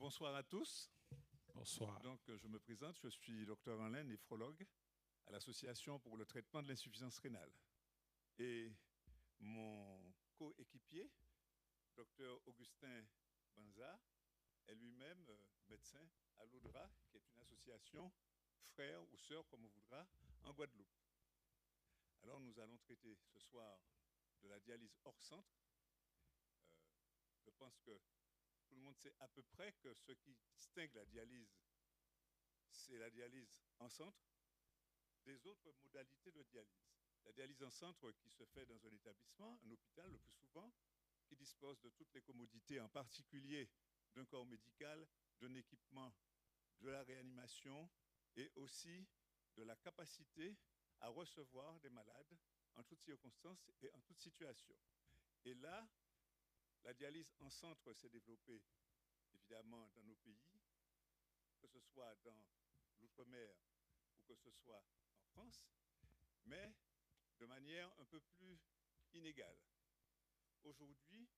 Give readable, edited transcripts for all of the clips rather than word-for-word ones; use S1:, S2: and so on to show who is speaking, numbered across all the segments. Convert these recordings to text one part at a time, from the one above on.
S1: Bonsoir à tous.
S2: Bonsoir.
S1: Donc, je me présente, je suis docteur en lait, néphrologue à l'Association pour le traitement de l'insuffisance rénale. Et mon coéquipier, docteur Augustin Banza, est lui-même médecin à l'ODRA, qui est une association frère ou sœur, comme on voudra, en Guadeloupe. Alors, nous allons traiter ce soir de la dialyse hors centre. Je pense que tout le monde sait à peu près que ce qui distingue la dialyse, c'est la dialyse en centre des autres modalités de dialyse. La dialyse en centre qui se fait dans un établissement, un hôpital le plus souvent, qui dispose de toutes les commodités, en particulier d'un corps médical, d'un équipement, de la réanimation et aussi de la capacité à recevoir des malades en toutes circonstances et en toutes situations. Et là, la dialyse en centre s'est développée évidemment dans nos pays, que ce soit dans l'outre-mer ou que ce soit en France, mais de manière un peu plus inégale. Aujourd'hui,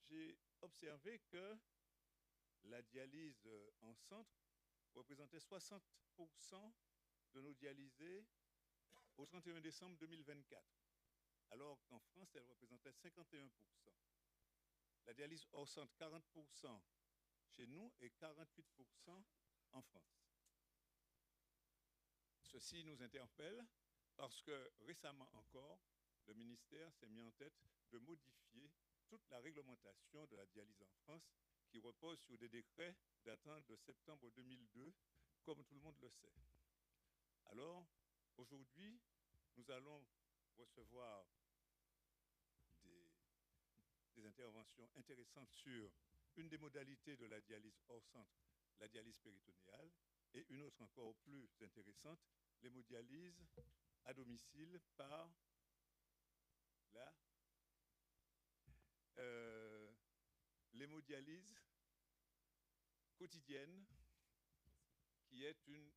S1: j'ai observé que la dialyse en centre représentait 60% de nos dialysés au 31 décembre 2024, alors qu'en France, elle représentait 51%. La dialyse hors centre, 40% chez nous et 48% en France. Ceci nous interpelle parce que récemment encore, le ministère s'est mis en tête de modifier toute la réglementation de la dialyse en France qui repose sur des décrets datant de septembre 2002, comme tout le monde le sait. Alors, aujourd'hui, nous allons recevoir des interventions intéressantes sur une des modalités de la dialyse hors centre, la dialyse péritonéale, et une autre encore plus intéressante, l'hémodialyse à domicile par l'hémodialyse quotidienne, qui est une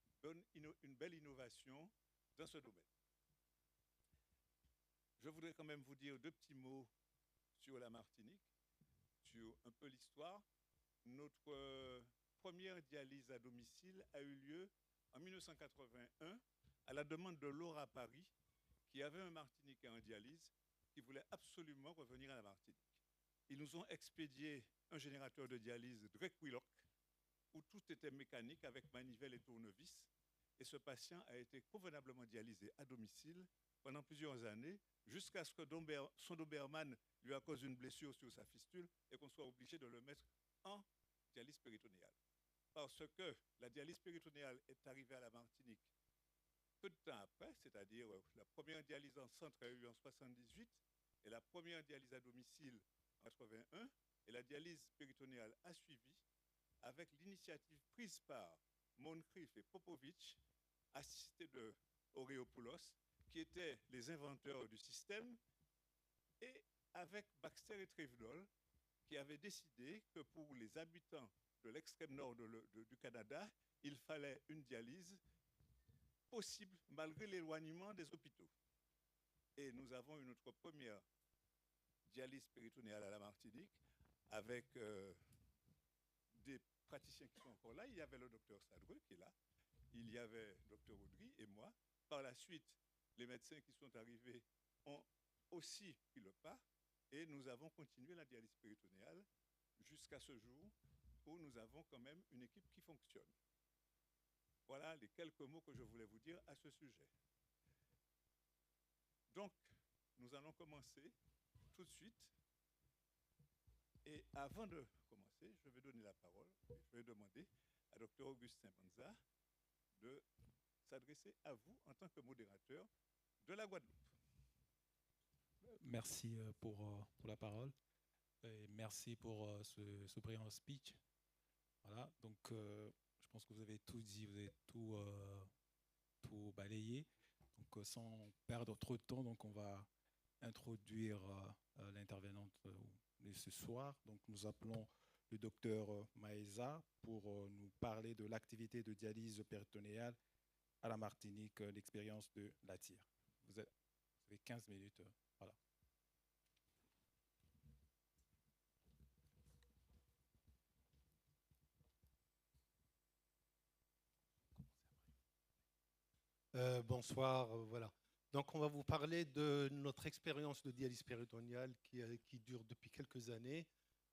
S1: belle innovation dans ce domaine. Je voudrais quand même vous dire deux petits mots sur la Martinique, sur un peu l'histoire. Notre première dialyse à domicile a eu lieu en 1981 à la demande de Laura Paris, qui avait un Martiniquais en dialyse qui voulait absolument revenir à la Martinique. Ils nous ont expédié un générateur de dialyse Drake Willock, où tout était mécanique avec manivelle et tournevis. Et ce patient a été convenablement dialysé à domicile pendant plusieurs années, jusqu'à ce que son Doberman lui a causé une blessure sur sa fistule et qu'on soit obligé de le mettre en dialyse péritonéale. Parce que la dialyse péritonéale est arrivée à la Martinique peu de temps après, c'est-à-dire la première dialyse en centre a eu lieu en 1978 et la première dialyse à domicile en 1981, et la dialyse péritonéale a suivi avec l'initiative prise par Moncrief et Popovic, assistés de Oreopoulos, qui étaient les inventeurs du système, et avec Baxter et Trevnol, qui avaient décidé que pour les habitants de l'extrême nord du Canada, il fallait une dialyse possible malgré l'éloignement des hôpitaux. Et nous avons eu notre première dialyse péritonéale à la Martinique avec des praticiens qui sont encore là. Il y avait le docteur Sadreux qui est là, il y avait le docteur Audry et moi. Par la suite, les médecins qui sont arrivés ont aussi pris le pas et nous avons continué la dialyse péritonéale jusqu'à ce jour où nous avons quand même une équipe qui fonctionne. Voilà les quelques mots que je voulais vous dire à ce sujet. Donc, nous allons commencer tout de suite. Et avant de commencer, je vais donner la parole, je vais demander à Dr Augustin Banza de s'adresser à vous en tant que modérateur de la Guadeloupe.
S2: Merci pour la parole et merci pour ce brillant speech. Voilà, donc je pense que vous avez tout dit, vous avez tout balayé. Donc sans perdre trop de temps, donc on va introduire l'intervenante de ce soir. Donc nous appelons le docteur Maeza pour nous parler de l'activité de dialyse péritonéale à la Martinique, l'expérience de la tire. Vous avez 15 minutes. Voilà.
S3: Bonsoir, voilà. Donc, on va vous parler de notre expérience de dialyse péritonéale qui dure depuis quelques années.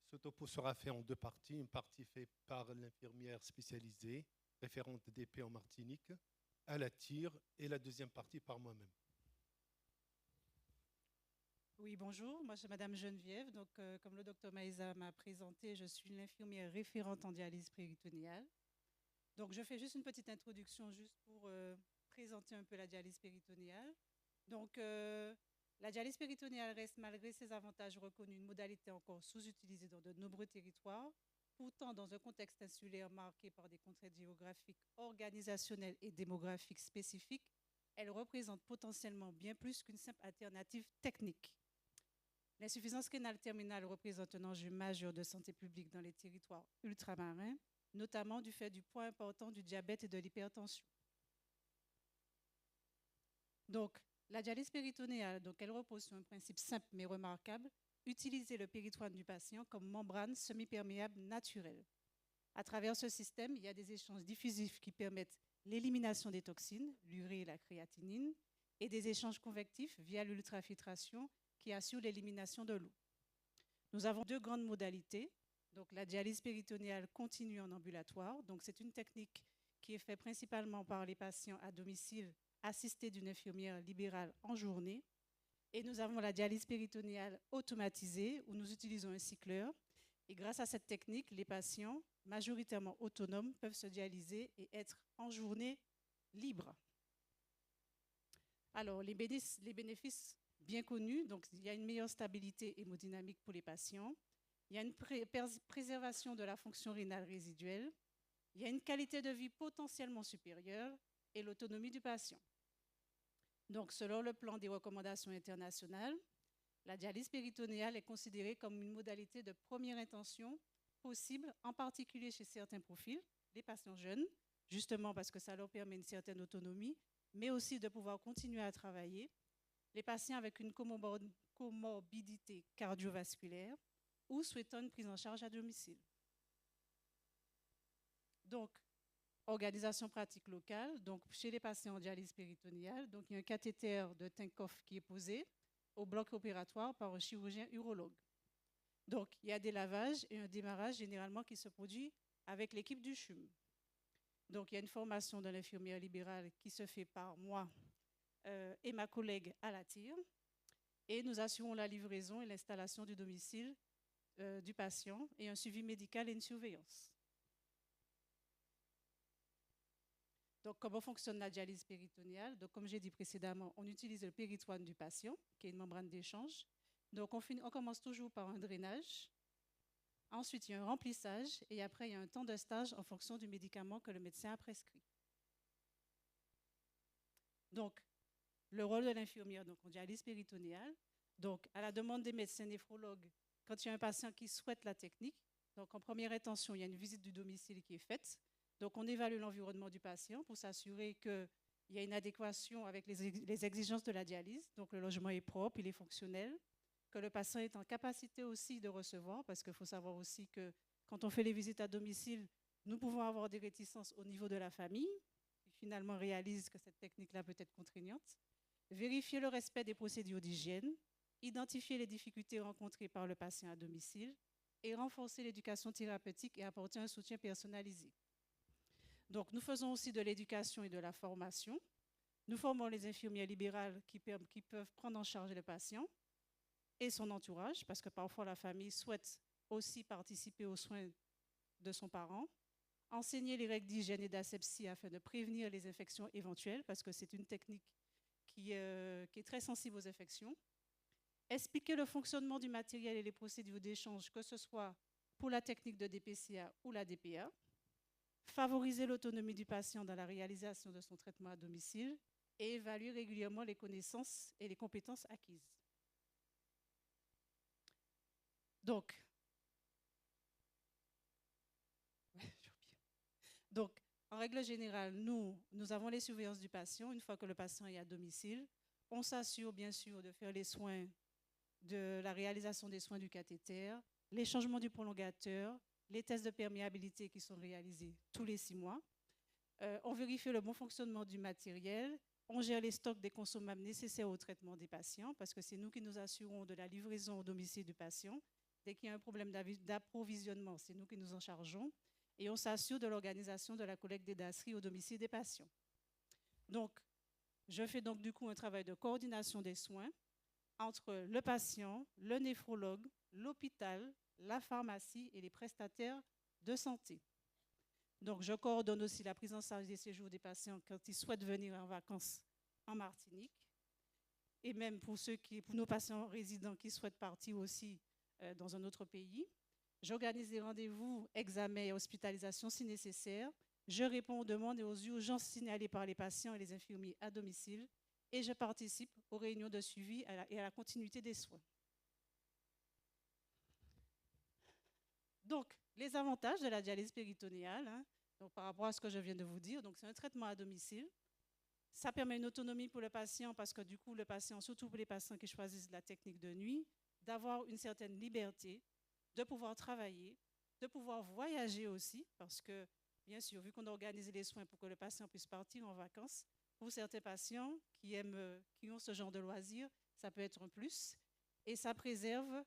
S3: Ce topo sera fait en deux parties. Une partie faite par l'infirmière spécialisée, référente d'épée en Martinique, à la tire, et la deuxième partie par moi-même.
S4: Oui, bonjour, moi c'est Madame Geneviève. Donc, comme le docteur Maïsa m'a présenté, je suis l'infirmière référente en dialyse péritonéale. Donc, je fais juste une petite introduction juste pour présenter un peu la dialyse péritonéale. Donc, la dialyse péritonéale reste, malgré ses avantages reconnus, une modalité encore sous-utilisée dans de nombreux territoires. Pourtant, dans un contexte insulaire marqué par des contraintes géographiques, organisationnelles et démographiques spécifiques, elle représente potentiellement bien plus qu'une simple alternative technique. L'insuffisance rénale terminale représente un enjeu majeur de santé publique dans les territoires ultramarins, notamment du fait du poids important du diabète et de l'hypertension. Donc, la dialyse péritonéale, elle repose sur un principe simple mais remarquable: utiliser le péritoine du patient comme membrane semi-perméable naturelle. À travers ce système, il y a des échanges diffusifs qui permettent l'élimination des toxines, l'urée et la créatinine, et des échanges convectifs via l'ultrafiltration qui assure l'élimination de l'eau. Nous avons deux grandes modalités. Donc, la dialyse péritonéale continue en ambulatoire. Donc, c'est une technique qui est faite principalement par les patients à domicile, assistés d'une infirmière libérale en journée. Et nous avons la dialyse péritonéale automatisée, où nous utilisons un cycleur. Et grâce à cette technique, les patients, majoritairement autonomes, peuvent se dialyser et être en journée libre. Alors, les bénéfices bien connus, donc il y a une meilleure stabilité hémodynamique pour les patients, il y a une préservation de la fonction rénale résiduelle, il y a une qualité de vie potentiellement supérieure et l'autonomie du patient. Donc, selon le plan des recommandations internationales, la dialyse péritonéale est considérée comme une modalité de première intention possible, en particulier chez certains profils, les patients jeunes, justement parce que ça leur permet une certaine autonomie, mais aussi de pouvoir continuer à travailler, les patients avec une comorbidité cardiovasculaire ou souhaitant une prise en charge à domicile. Donc, organisation pratique locale. Donc, chez les patients en dialyse péritonéale, donc, il y a un cathéter de Tinkoff qui est posé au bloc opératoire par un chirurgien urologue. Donc, il y a des lavages et un démarrage généralement qui se produit avec l'équipe du CHUM. Donc, il y a une formation de l'infirmière libérale qui se fait par moi et ma collègue à la tire. Et nous assurons la livraison et l'installation du domicile du patient et un suivi médical et une surveillance. Donc, comment fonctionne la dialyse péritonéale? Donc, comme j'ai dit précédemment, on utilise le péritoine du patient, qui est une membrane d'échange. Donc, on commence toujours par un drainage. Ensuite, il y a un remplissage et après, il y a un temps de stage en fonction du médicament que le médecin a prescrit. Donc, le rôle de l'infirmière en dialyse péritonéale, donc à la demande des médecins néphrologues, quand il y a un patient qui souhaite la technique, donc en première intention, il y a une visite du domicile qui est faite. Donc, on évalue l'environnement du patient pour s'assurer qu'il y a une adéquation avec les exigences de la dialyse. Donc, le logement est propre, il est fonctionnel, que le patient est en capacité aussi de recevoir, parce qu'il faut savoir aussi que quand on fait les visites à domicile, nous pouvons avoir des réticences au niveau de la famille, qui finalement réalisent que cette technique-là peut être contraignante. Vérifier le respect des procédures d'hygiène, identifier les difficultés rencontrées par le patient à domicile et renforcer l'éducation thérapeutique et apporter un soutien personnalisé. Donc, nous faisons aussi de l'éducation et de la formation. Nous formons les infirmières libérales qui peuvent prendre en charge le patient et son entourage, parce que parfois la famille souhaite aussi participer aux soins de son parent. Enseigner les règles d'hygiène et d'asepsie afin de prévenir les infections éventuelles, parce que c'est une technique qui est très sensible aux infections. Expliquer le fonctionnement du matériel et les procédures d'échange, que ce soit pour la technique de DPCA ou la DPA. Favoriser l'autonomie du patient dans la réalisation de son traitement à domicile et évaluer régulièrement les connaissances et les compétences acquises. Donc, en règle générale, nous avons les surveillances du patient. Une fois que le patient est à domicile, on s'assure bien sûr de faire les soins, de la réalisation des soins du cathéter, les changements du prolongateur, les tests de perméabilité qui sont réalisés tous les 6 mois. On vérifie le bon fonctionnement du matériel On gère les stocks des consommables nécessaires au traitement des patients parce que c'est nous qui nous assurons de la livraison au domicile du patient. Dès qu'il y a un problème d'approvisionnement, c'est nous qui nous en chargeons. Et on s'assure de l'organisation de la collecte des dasseries au domicile des patients. Donc, je fais donc du coup un travail de coordination des soins entre le patient, le néphrologue, l'hôpital, la pharmacie et les prestataires de santé. Donc, je coordonne aussi la prise en charge des séjours des patients quand ils souhaitent venir en vacances en Martinique. Et même pour nos patients résidents qui souhaitent partir aussi dans un autre pays. J'organise des rendez-vous, examens et hospitalisations si nécessaire. Je réponds aux demandes et aux urgences signalées par les patients et les infirmiers à domicile. Et je participe aux réunions de suivi et à la continuité des soins. Donc, les avantages de la dialyse péritonéale, donc par rapport à ce que je viens de vous dire, c'est un traitement à domicile. Ça permet une autonomie pour le patient parce que du coup, le patient, surtout pour les patients qui choisissent la technique de nuit, d'avoir une certaine liberté, de pouvoir travailler, de pouvoir voyager aussi, parce que, bien sûr, vu qu'on organise les soins pour que le patient puisse partir en vacances, pour certains patients qui ont ce genre de loisirs, ça peut être un plus. Et ça préserve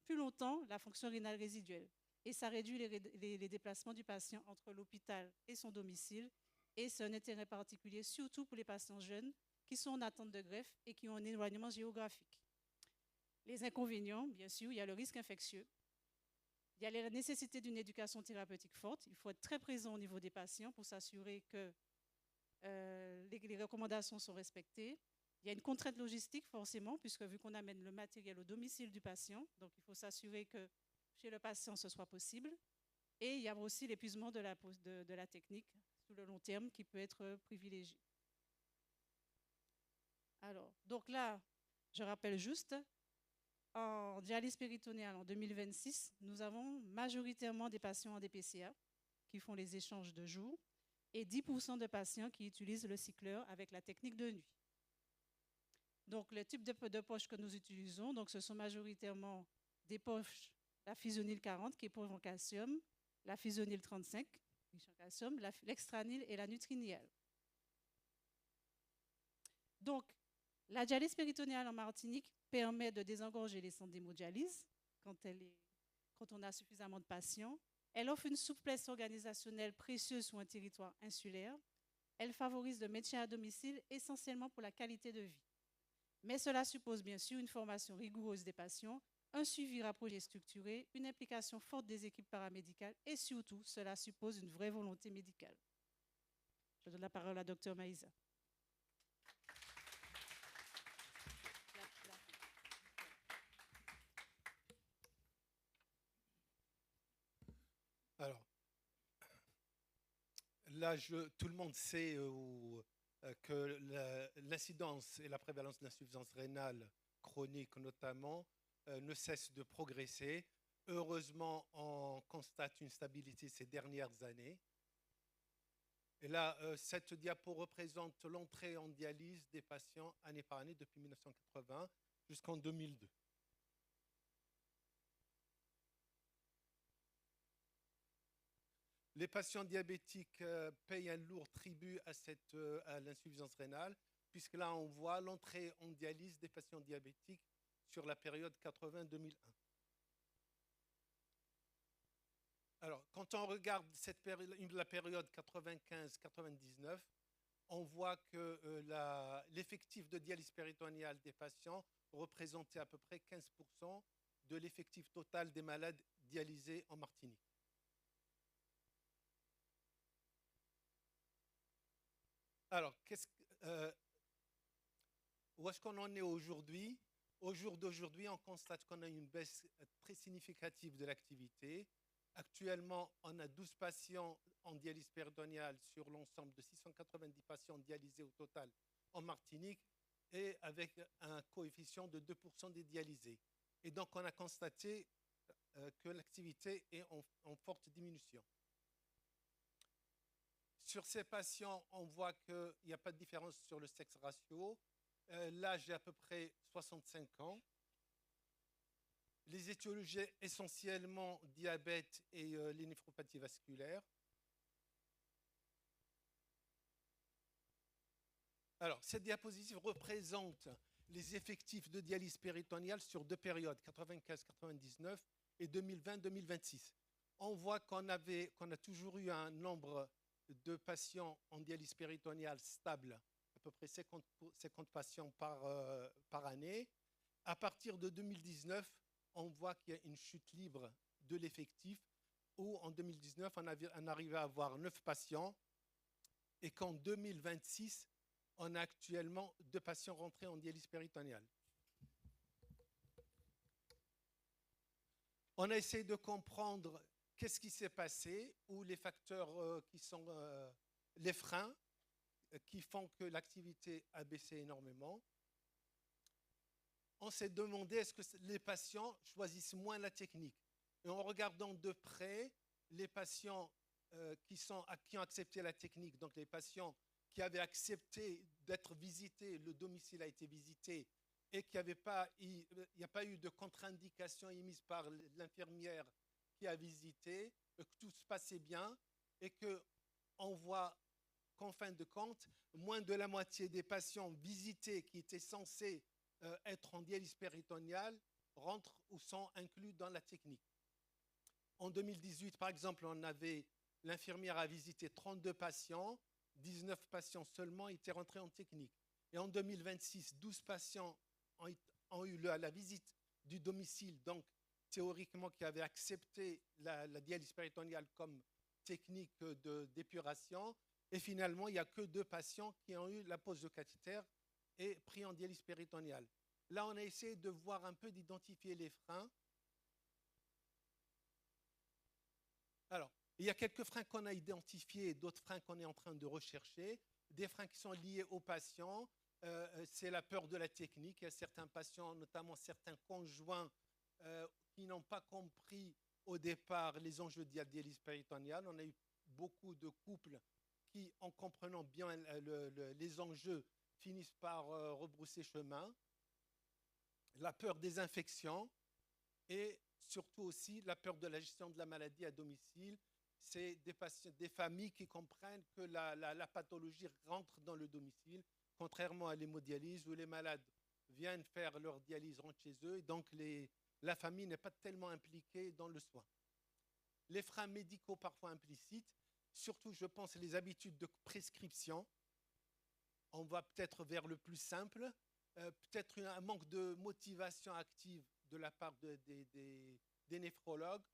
S4: plus longtemps la fonction rénale résiduelle. Et ça réduit les déplacements du patient entre l'hôpital et son domicile. Et c'est un intérêt particulier, surtout pour les patients jeunes qui sont en attente de greffe et qui ont un éloignement géographique. Les inconvénients, bien sûr, il y a le risque infectieux. Il y a la nécessité d'une éducation thérapeutique forte. Il faut être très présent au niveau des patients pour s'assurer que les recommandations sont respectées. Il y a une contrainte logistique, forcément, puisque vu qu'on amène le matériel au domicile du patient, donc il faut s'assurer que chez le patient, ce soit possible. Et il y a aussi l'épuisement de la technique sur le long terme qui peut être privilégié. Alors, donc là, je rappelle juste, en dialyse péritonéale en 2026, nous avons majoritairement des patients en DPCA qui font les échanges de jours et 10% de patients qui utilisent le cycleur avec la technique de nuit. Donc, le type de poches que nous utilisons, donc, ce sont majoritairement des poches, la Physionil 40 qui est pauvre en calcium, la Physionil 35 riche en calcium, l'extranil et la Nutriniel. Donc, la dialyse péritonéale en Martinique permet de désengorger les centres d'hémodialyse quand on a suffisamment de patients. Elle offre une souplesse organisationnelle précieuse sur un territoire insulaire. Elle favorise le maintien à domicile essentiellement pour la qualité de vie. Mais cela suppose bien sûr une formation rigoureuse des patients, un suivi rapproché et structuré, une implication forte des équipes paramédicales et surtout, cela suppose une vraie volonté médicale. Je donne la parole à Dr Maïsa.
S3: Alors, là, tout le monde sait que l'incidence et la prévalence de l'insuffisance rénale chronique notamment ne cesse de progresser. Heureusement, on constate une stabilité ces dernières années. Et là, cette diapo représente l'entrée en dialyse des patients année par année depuis 1980 jusqu'en 2002. Les patients diabétiques payent un lourd tribut à l'insuffisance rénale, puisque là, on voit l'entrée en dialyse des patients diabétiques sur la période 80-2001. Alors, quand on regarde la période 95-99, on voit que l'effectif de dialyse péritonéale des patients représentait à peu près 15% de l'effectif total des malades dialysés en Martinique. Alors, où est-ce qu'on en est aujourd'hui? Au jour d'aujourd'hui, on constate qu'on a une baisse très significative de l'activité. Actuellement, on a 12 patients en dialyse péritonéale sur l'ensemble de 690 patients dialysés au total en Martinique et avec un coefficient de 2% des dialysés. Et donc, on a constaté que l'activité est en forte diminution. Sur ces patients, on voit qu'il n'y a pas de différence sur le sexe ratio. L'âge est à peu près 65 ans. Les étiologies essentiellement diabète et les néphropathies vasculaires. Alors, cette diapositive représente les effectifs de dialyse péritonéale sur 2 périodes, 95-99 et 2020-2026. On voit qu'on a toujours eu un nombre de patients en dialyse péritonéale stable, à peu près 50 patients par année. À partir de 2019, on voit qu'il y a une chute libre de l'effectif, où en 2019, on arrivait à avoir 9 patients, et qu'en 2026, on a actuellement 2 patients rentrés en dialyse péritonéale. On a essayé de comprendre qu'est-ce qui s'est passé, ou les facteurs qui sont les freins qui font que l'activité a baissé énormément. On s'est demandé est-ce que les patients choisissent moins la technique. Et en regardant de près les patients qui ont accepté la technique, donc les patients qui avaient accepté d'être visités, le domicile a été visité, et qu'il n'y a pas eu de contre-indication émise par l'infirmière qui a visité, que tout se passait bien, et qu'on voit qu'en fin de compte, moins de la moitié des patients visités qui étaient censés être en dialyse péritonéale rentrent ou sont inclus dans la technique. En 2018, par exemple, l'infirmière a visité 32 patients, 19 patients seulement étaient rentrés en technique. Et en 2026, 12 patients ont eu la visite du domicile, donc théoriquement qui avaient accepté la dialyse péritonéale comme technique d'épuration. Et finalement, il n'y a que 2 patients qui ont eu la pose de cathéter et pris en dialyse péritonéale. Là, on a essayé de voir un peu, d'identifier les freins. Alors, il y a quelques freins qu'on a identifiés, d'autres freins qu'on est en train de rechercher. Des freins qui sont liés aux patients, c'est la peur de la technique. Il y a certains patients, notamment certains conjoints, qui n'ont pas compris au départ les enjeux de la dialyse péritonéale. On a eu beaucoup de couples qui, en comprenant bien les enjeux, finissent par rebrousser chemin. La peur des infections et surtout aussi la peur de la gestion de la maladie à domicile. C'est des familles qui comprennent que la pathologie rentre dans le domicile, contrairement à l'hémodialyse où les malades viennent faire leur dialyse, rentrent chez eux, et donc la famille n'est pas tellement impliquée dans le soin. Les freins médicaux parfois implicites, surtout je pense les habitudes de prescription. On va peut-être vers le plus simple, peut-être un manque de motivation active de la part des néphrologues,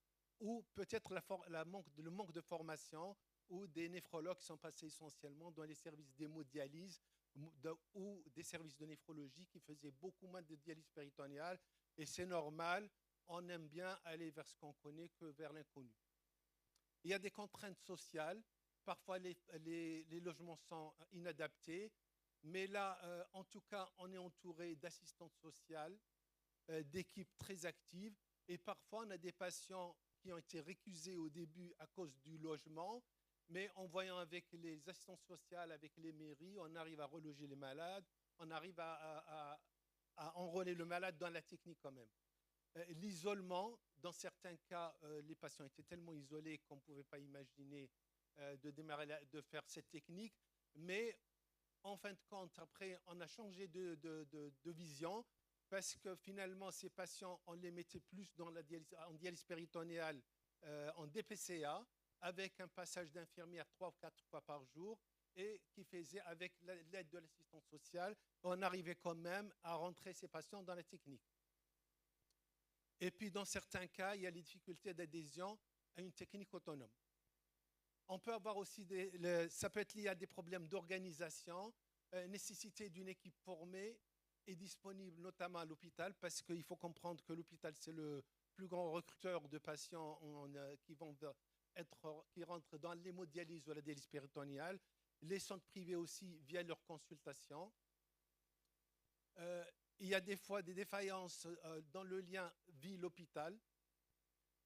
S3: ou peut-être le manque de formation, ou des néphrologues qui sont passés essentiellement dans les services d'hémodialyse ou des services de néphrologie qui faisaient beaucoup moins de dialyse péritonéale. Et c'est normal, on aime bien aller vers ce qu'on connaît que vers l'inconnu. Il y a des contraintes sociales, parfois les logements sont inadaptés, mais là, en tout cas, on est entouré d'assistantes sociales, d'équipes très actives, et parfois on a des patients qui ont été récusés au début à cause du logement, mais en voyant avec les assistantes sociales, avec les mairies, on arrive à reloger les malades, on arrive à enrôler le malade dans la technique quand même. L'isolement, dans certains cas, les patients étaient tellement isolés qu'on ne pouvait pas imaginer de faire cette technique, mais en fin de compte, après, on a changé de vision, parce que finalement, ces patients, on les mettait plus en dialyse péritonéale, en DPCA, avec un passage d'infirmière 3 ou 4 fois par jour, et qui faisait, avec l'aide de l'assistance sociale, on arrivait quand même à rentrer ces patients dans la technique. Et puis, dans certains cas, il y a les difficultés d'adhésion à une technique autonome. On peut avoir aussi ça peut être lié à des problèmes d'organisation, nécessité d'une équipe formée et disponible, notamment à l'hôpital, parce qu'il faut comprendre que l'hôpital, c'est le plus grand recruteur de patients qui rentrent dans l'hémodialyse ou la dialyse péritonéale. Les centres privés aussi, via leurs consultations. Il y a des fois des défaillances dans le lien ville-hôpital,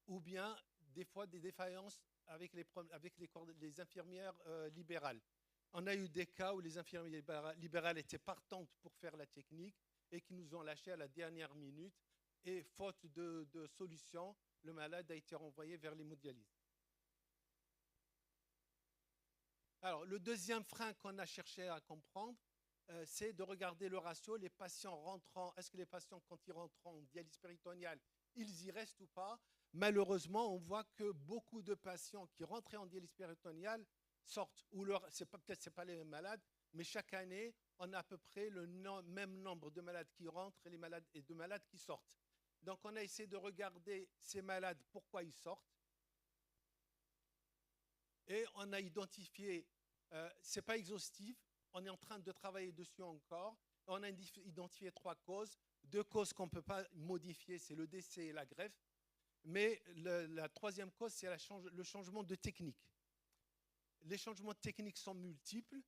S3: ou bien des fois des défaillances avec les infirmières libérales. On a eu des cas où les infirmières libérales étaient partantes pour faire la technique et qui nous ont lâchés à la dernière minute. Et faute de solution, le malade a été renvoyé vers l'hémodialyse. Alors, le deuxième frein qu'on a cherché à comprendre, c'est de regarder le ratio, les patients rentrant, est-ce que les patients, quand ils rentrent en dialyse péritoniale, ils y restent ou pas? Malheureusement, on voit que beaucoup de patients qui rentraient en dialyse péritoniale sortent, ou peut-être ce pas les mêmes malades, mais chaque année, on a à peu près le même nombre de malades qui rentrent et de malades qui sortent. Donc, on a essayé de regarder ces malades, pourquoi ils sortent. Et on a identifié, ce n'est pas exhaustif, on est en train de travailler dessus encore. On a identifié 3 causes. 2 causes qu'on ne peut pas modifier, c'est le décès et la greffe. Mais la 3e cause, c'est le changement de technique. Les changements de technique sont multiples.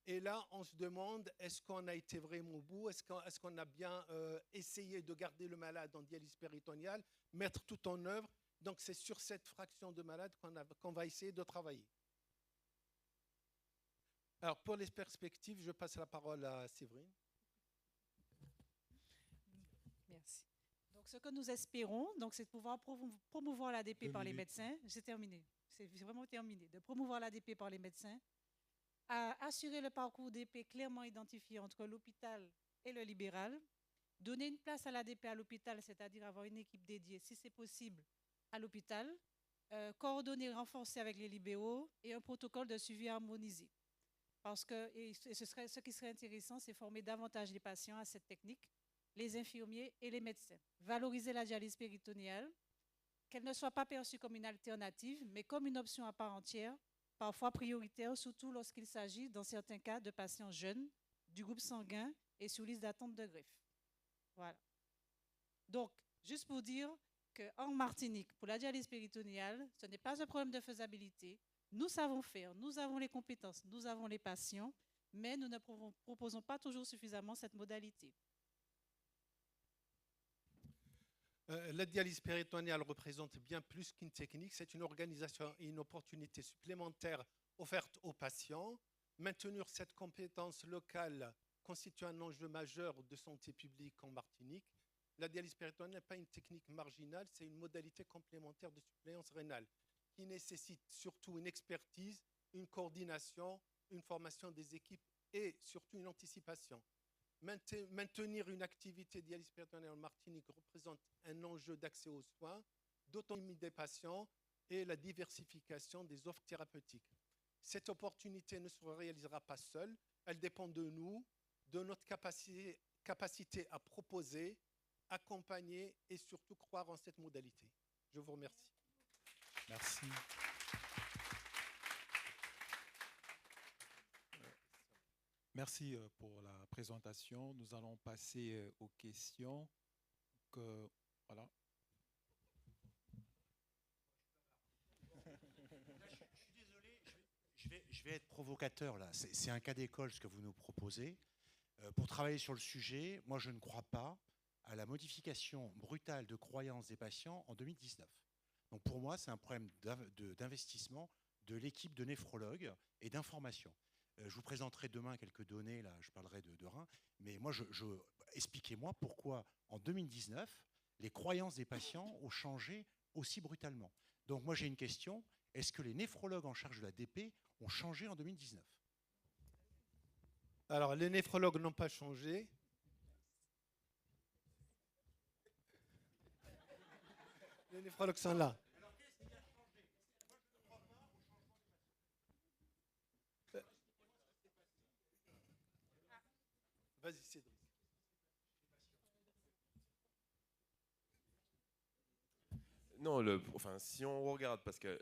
S3: Et là, on se demande, est-ce qu'on a été vraiment au bout? Est-ce qu'on a bien essayé de garder le malade en dialyse péritoniale, mettre tout en œuvre? Donc, c'est sur cette fraction de malades qu'on va essayer de travailler. Alors, pour les perspectives, je passe la parole à Séverine.
S4: Merci. Donc, ce que nous espérons, c'est de pouvoir promouvoir l'ADP par les médecins. C'est terminé. C'est vraiment terminé. De promouvoir l'ADP par les médecins, à assurer le parcours d'épée clairement identifié entre l'hôpital et le libéral, donner une place à l'ADP à l'hôpital, c'est-à-dire avoir une équipe dédiée, si c'est possible, à l'hôpital, coordonner, renforcer avec les libéraux et un protocole de suivi harmonisé. Parce que ce qui serait intéressant, c'est former davantage les patients à cette technique, les infirmiers et les médecins. Valoriser la dialyse péritonéale, qu'elle ne soit pas perçue comme une alternative, mais comme une option à part entière, parfois prioritaire, surtout lorsqu'il s'agit, dans certains cas, de patients jeunes, du groupe sanguin et sous liste d'attente de greffe. Voilà. Donc, juste pour dire qu'en Martinique, pour la dialyse péritonéale, ce n'est pas un problème de faisabilité. Nous savons faire, nous avons les compétences, nous avons les patients, mais nous ne proposons pas toujours suffisamment cette modalité.
S3: La dialyse péritonéale représente bien plus qu'une technique. C'est une organisation et une opportunité supplémentaire offerte aux patients. Maintenir cette compétence locale constitue un enjeu majeur de santé publique en Martinique. La dialyse péritonéale n'est pas une technique marginale, c'est une modalité complémentaire de suppléance rénale qui nécessite surtout une expertise, une coordination, une formation des équipes et surtout une anticipation. Maintenir une activité dialyse péritonéale en Martinique représente un enjeu d'accès aux soins, d'autonomie des patients et la diversification des offres thérapeutiques. Cette opportunité ne se réalisera pas seule, elle dépend de nous, de notre capacité à proposer, accompagner et surtout croire en cette modalité. Je vous remercie.
S2: Merci. Merci pour la présentation. Nous allons passer aux questions. Voilà.
S5: Je suis désolé, je vais être provocateur là. C'est un cas d'école ce que vous nous proposez. Pour travailler sur le sujet, moi je ne crois pas à la modification brutale de croyances des patients en 2019. Donc pour moi, c'est un problème d'investissement de l'équipe de néphrologues et d'information. Je vous présenterai demain quelques données, là, je parlerai de reins, mais moi, expliquez-moi pourquoi en 2019, les croyances des patients ont changé aussi brutalement. Donc moi, j'ai une question, est-ce que les néphrologues en charge de la DP ont changé en 2019?
S3: Alors, les néphrologues n'ont pas changé. Les néphrologues sont là.
S5: Alors, qu'est-ce qui a changé? Moi, je ne crois pas au changement des patients.
S3: Vas-y, Cédric.
S6: Non, si on regarde, parce que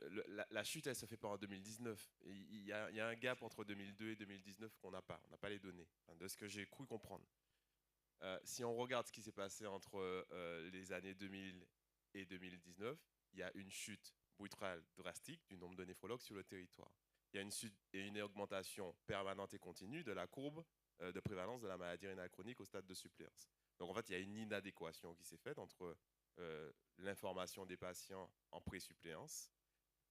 S6: la chute, elle se fait pas en 2019. Il y a un gap entre 2002 et 2019 qu'on n'a pas. On n'a pas les données, de ce que j'ai cru comprendre. Si on regarde ce qui s'est passé entre les années 2000 et 2019, il y a une chute brutale drastique du nombre de néphrologues sur le territoire. Il y a une chute et une augmentation permanente et continue de la courbe de prévalence de la maladie rénale chronique au stade de suppléance. Donc en fait, il y a une inadéquation qui s'est faite entre l'information des patients en pré-suppléance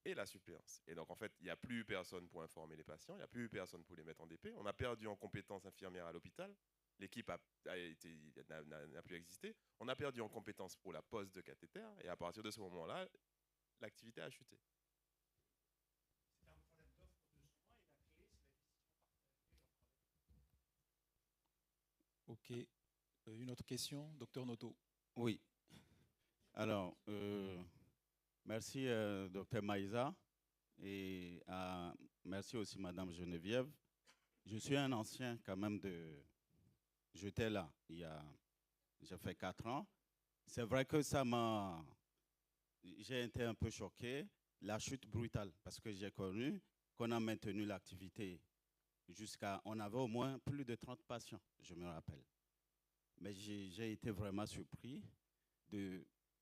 S6: et la suppléance. Et donc en fait, il n'y a plus personne pour informer les patients, il n'y a plus personne pour les mettre en DP. On a perdu en compétences infirmières à l'hôpital. L'équipe n'a plus existé. On a perdu en compétences pour la pose de cathéter. Et à partir de ce moment-là, l'activité a chuté.
S5: C'est un problème d'offre de soins et la clé, c'est la décision partagée.
S2: OK. Une autre question, docteur Noto.
S7: Oui. Alors, merci, docteur Maïsa, et merci aussi, madame Geneviève. Je suis un ancien quand même de... J'étais là, j'ai fait 4 ans. C'est vrai que j'ai été un peu choqué, la chute brutale, parce que j'ai connu qu'on a maintenu l'activité on avait au moins plus de 30 patients, je me rappelle. Mais j'ai été vraiment surpris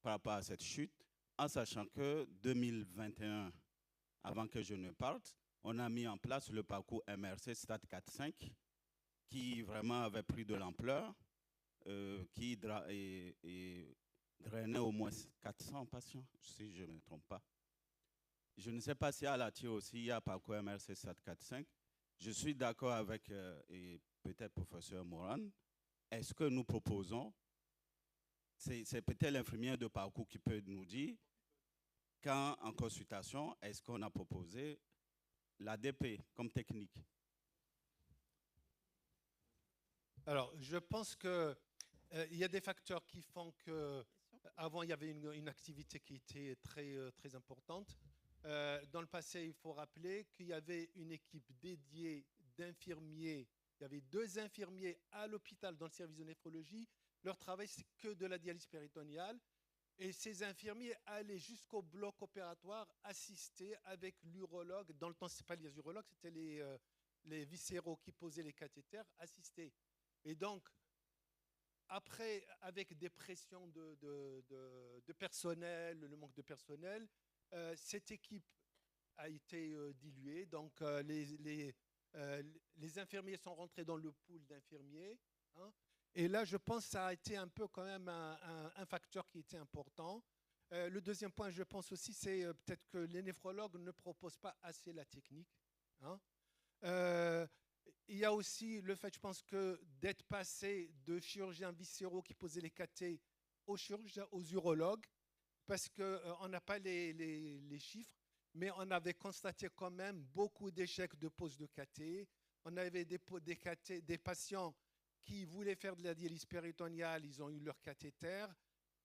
S7: par rapport à cette chute, en sachant que 2021, avant que je ne parte, on a mis en place le parcours MRC Stade 4-5, qui vraiment avait pris de l'ampleur, qui drainait au moins 400 patients, si je ne me trompe pas. Je ne sais pas si à la TIE aussi, il y a parcours MRC Stade 4-5. Je suis d'accord avec et peut-être professeur Moran. Est-ce que nous proposons, c'est peut-être l'infirmière de parcours qui peut nous dire, quand en consultation, est-ce qu'on a proposé l'ADP comme technique?
S3: Alors, je pense qu'il y a des facteurs qui font que, avant, il y avait une activité qui était très importante. Dans le passé, il faut rappeler qu'il y avait une équipe dédiée d'infirmiers. Il y avait 2 infirmiers à l'hôpital dans le service de néphrologie. Leur travail, c'est que de la dialyse péritoniale. Et ces infirmiers allaient jusqu'au bloc opératoire assister avec l'urologue. Dans le temps, ce n'était pas les urologues, c'était les viscéraux qui posaient les cathéters, assister. Et donc, après, avec des pressions de personnel, le manque de personnel, cette équipe a été diluée. Donc, les infirmiers sont rentrés dans le pool d'infirmiers. Hein. Et là, je pense que ça a été un peu quand même un facteur qui était important. Le deuxième point, je pense aussi, c'est peut-être que les néphrologues ne proposent pas assez la technique. Hein. Il y a aussi le fait, je pense, que d'être passé de chirurgiens viscéraux qui posaient les cathés aux chirurgiens, aux urologues, parce qu'on n'a pas les chiffres, mais on avait constaté quand même beaucoup d'échecs de pose de cathé. On avait des patients qui voulaient faire de la dialyse péritoniale, ils ont eu leur cathéter.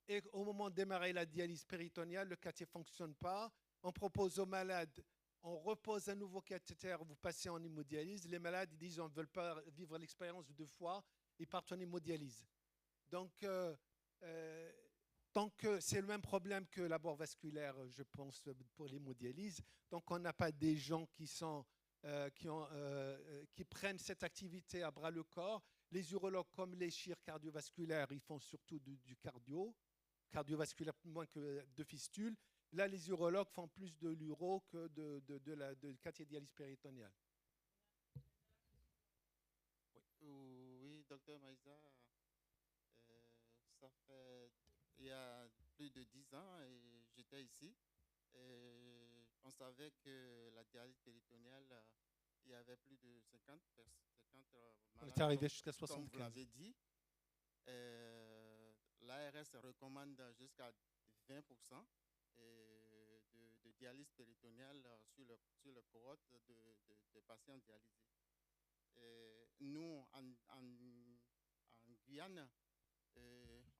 S3: Et au moment de démarrer la dialyse péritoniale, le cathé ne fonctionne pas. On propose aux malades, on repose un nouveau cathéter, vous passez en hémodialyse. Les malades ils disent on ne veut pas vivre l'expérience de 2 fois, ils partent en hémodialyse. Donc, c'est le même problème que l'abord vasculaire, je pense, pour l'hémodialyse. Donc, on n'a pas des gens qui prennent cette activité à bras le corps. Les urologues, comme les chirurgiens cardiovasculaires, ils font surtout du cardiovasculaire moins que de fistule. Là, les urologues font plus de l'uro que de cathédialyse péritoniale.
S8: Oui, docteur Maïsa, ça fait il y a plus de 10 ans et j'étais ici. Et on savait que la dialyse péritoniale, il y avait plus de 50 malades.
S3: On est arrivé jusqu'à 75.
S8: Comme vous l'avez dit, l'ARS recommande jusqu'à 20% de dialyse péritoniale sur le cohorte de patients dialysés. Nous, en Guyane,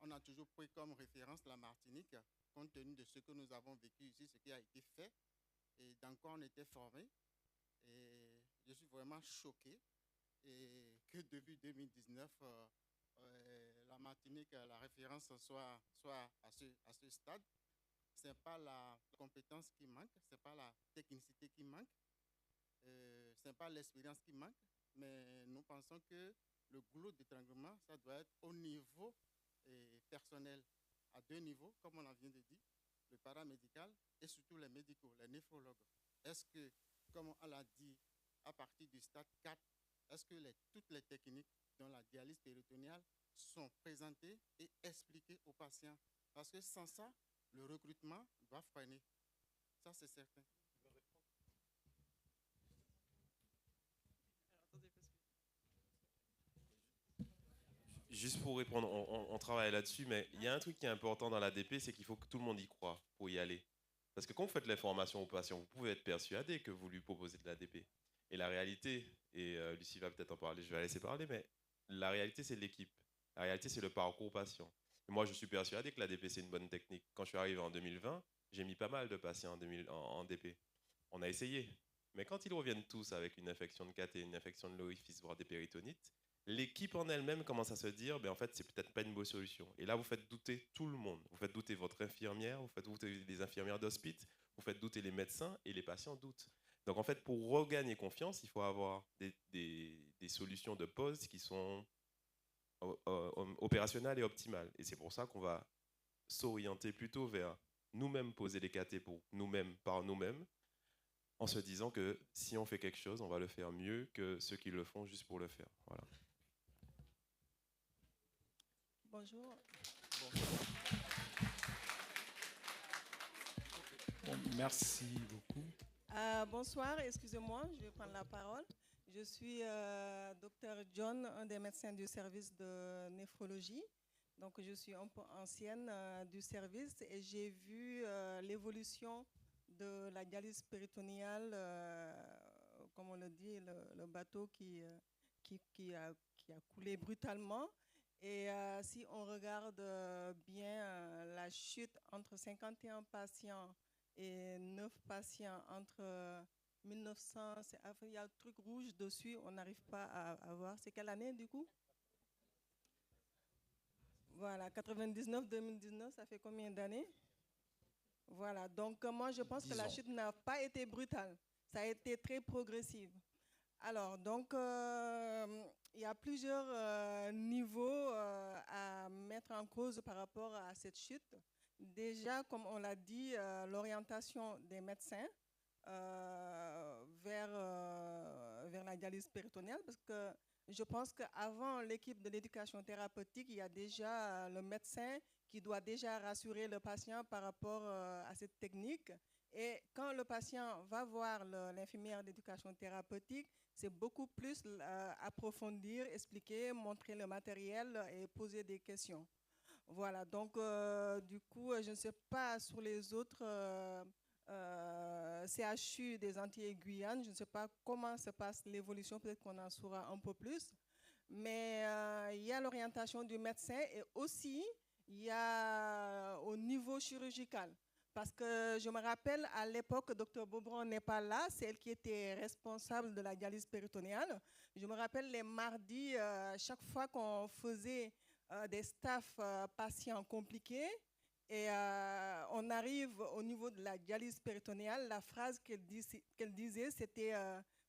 S8: on a toujours pris comme référence la Martinique, compte tenu de ce que nous avons vécu ici, ce qui a été fait et dans quoi on était formé. Et je suis vraiment choqué et que depuis 2019, la Martinique, la référence soit à ce stade. Ce n'est pas la compétence qui manque, ce n'est pas la technicité qui manque, ce n'est pas l'expérience qui manque, mais nous pensons que le goulot d'étranglement, ça doit être au niveau personnel, à 2 niveaux, comme on vient de dire, le paramédical et surtout les médicaux, les néphrologues. Est-ce que, comme on l'a dit, à partir du stade 4, est-ce que toutes les techniques dans la dialyse péritoniale sont présentées et expliquées aux patients? Parce que sans ça, le recrutement va freiner. Ça, c'est certain.
S6: Juste pour répondre, on travaille là-dessus, mais il y a un truc qui est important dans l'ADP, c'est qu'il faut que tout le monde y croit pour y aller. Parce que quand vous faites les formations aux patients, vous pouvez être persuadé que vous lui proposez de l'ADP. Et la réalité, et Lucie va peut-être en parler, je vais la laisser parler, mais la réalité, c'est l'équipe. La réalité, c'est le parcours patient. Et moi, je suis persuadé que l'ADP, c'est une bonne technique. Quand je suis arrivé en 2020, j'ai mis pas mal de patients en DP. On a essayé. Mais quand ils reviennent tous avec une infection de caté, une infection de l'orifice, voire des péritonites, l'équipe en elle-même commence à se dire, en fait, c'est peut-être pas une bonne solution. Et là, vous faites douter tout le monde. Vous faites douter votre infirmière, vous faites douter les infirmières d'hospice, vous faites douter les médecins et les patients doutent. Donc, en fait, pour regagner confiance, il faut avoir des solutions de pause qui sont opérationnelles et optimales. Et c'est pour ça qu'on va s'orienter plutôt vers nous-mêmes poser les catés pour nous-mêmes, par nous-mêmes, en se disant que si on fait quelque chose, on va le faire mieux que ceux qui le font juste pour le faire. Voilà.
S9: Bonjour.
S2: Bon, merci beaucoup.
S9: Bonsoir, excusez-moi, je vais prendre la parole. Je suis Dr John, un des médecins du service de néphrologie. Donc, je suis un peu ancienne du service et j'ai vu l'évolution de la dialyse péritonéale, comme on le dit, le bateau qui a coulé brutalement. Et si on regarde bien la chute entre 51 patients et 9 patients entre 1900, il y a un truc rouge dessus, on n'arrive pas à voir. C'est quelle année du coup? Voilà, 99-2019, ça fait combien d'années? Voilà, donc moi je pense que la chute n'a pas été brutale, ça a été très progressif. Alors, donc, il y a plusieurs niveaux à mettre en cause par rapport à cette chute. Déjà, comme on l'a dit, l'orientation des médecins vers la dialyse péritonéale, parce que je pense qu'avant l'équipe de l'éducation thérapeutique, il y a déjà le médecin qui doit déjà rassurer le patient par rapport à cette technique. Et quand le patient va voir l'infirmière d'éducation thérapeutique, c'est beaucoup plus approfondir, expliquer, montrer le matériel et poser des questions. Voilà, donc du coup, je ne sais pas sur les autres CHU des Antilles-et-Guyane, je ne sais pas comment se passe l'évolution, peut-être qu'on en saura un peu plus. Mais il y a l'orientation du médecin et aussi il y a au niveau chirurgical. Parce que je me rappelle, à l'époque, Dr Beaubron n'est pas là, c'est elle qui était responsable de la dialyse péritonéale. Je me rappelle les mardis, chaque fois qu'on faisait des staffs patients compliqués, et on arrive au niveau de la dialyse péritonéale, la phrase qu'elle disait, c'était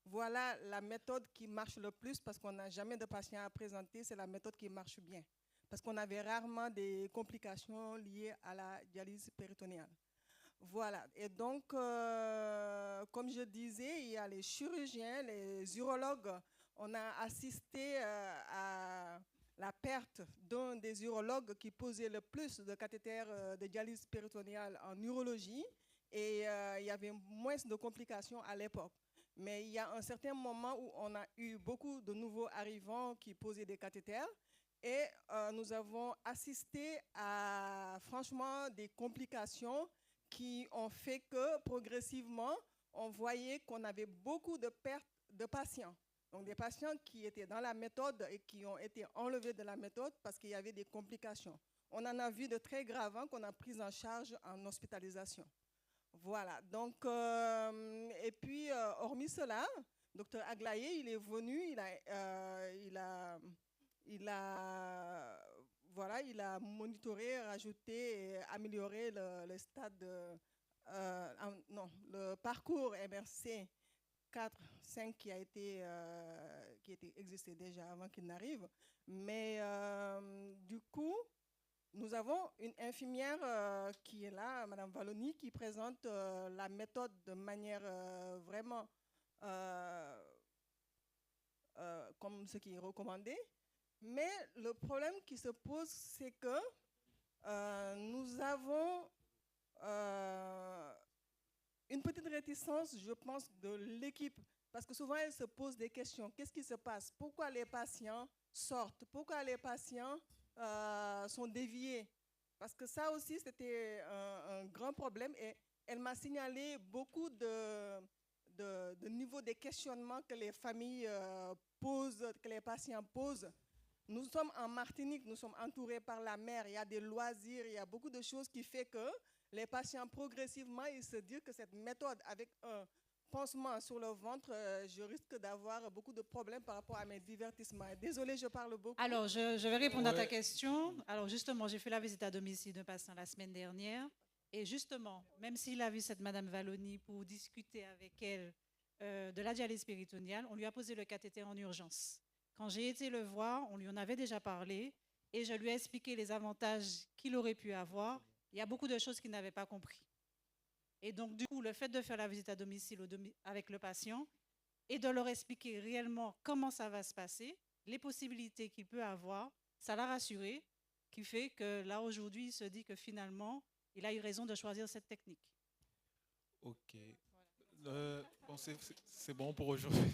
S9: voilà la méthode qui marche le plus parce qu'on n'a jamais de patients à présenter, c'est la méthode qui marche bien. Parce qu'on avait rarement des complications liées à la dialyse péritonéale. Voilà, et donc, comme je disais, il y a les chirurgiens, les urologues. On a assisté à la perte d'un des urologues qui posait le plus de cathéters de dialyse péritonéale en urologie, et il y avait moins de complications à l'époque. Mais il y a un certain moment où on a eu beaucoup de nouveaux arrivants qui posaient des cathéters, et nous avons assisté à, franchement, des complications qui ont fait que, progressivement, on voyait qu'on avait beaucoup de pertes de patients. Donc, des patients qui étaient dans la méthode et qui ont été enlevés de la méthode parce qu'il y avait des complications. On en a vu de très graves qu'on a pris en charge en hospitalisation. Voilà. Donc, et puis, hormis cela, Dr Aglaé, il est venu, il a monitoré, rajouté et amélioré le stade, le parcours MRC 4-5 qui existait déjà avant qu'il n'arrive. Mais du coup, nous avons une infirmière qui est là, Madame Valloni, qui présente la méthode de manière vraiment comme ce qui est recommandé. Mais le problème qui se pose, c'est que nous avons une petite réticence, je pense, de l'équipe. Parce que souvent, elle se pose des questions. Qu'est-ce qui se passe? Pourquoi les patients sortent? Pourquoi les patients sont déviés? Parce que ça aussi, c'était un grand problème. Et elle m'a signalé beaucoup de niveau des questionnements que les familles posent, que les patients posent. nous sommes en Martinique, nous sommes entourés par la mer, il y a des loisirs, il y a beaucoup de choses qui font que les patients, progressivement, ils se disent que cette méthode avec un pansement sur le ventre, je risque d'avoir beaucoup de problèmes par rapport à mes divertissements. Désolée, je parle beaucoup.
S4: Alors, je vais répondre à ta question. Alors, justement, j'ai fait la visite à domicile d'un patient la semaine dernière. Et justement, même s'il a vu cette Madame Valloni pour discuter avec elle de la dialyse péritonéale, on lui a posé le cathéter en urgence. Quand j'ai été le voir, on lui en avait déjà parlé et je lui ai expliqué les avantages qu'il aurait pu avoir. Il y a beaucoup de choses qu'il n'avait pas compris. Et donc, du coup, le fait de faire la visite à domicile avec le patient et de leur expliquer réellement comment ça va se passer, les possibilités qu'il peut avoir, ça l'a rassuré, qui fait que là, aujourd'hui, il se dit que finalement, il a eu raison de choisir cette technique.
S2: Ok. Bon, c'est bon pour aujourd'hui.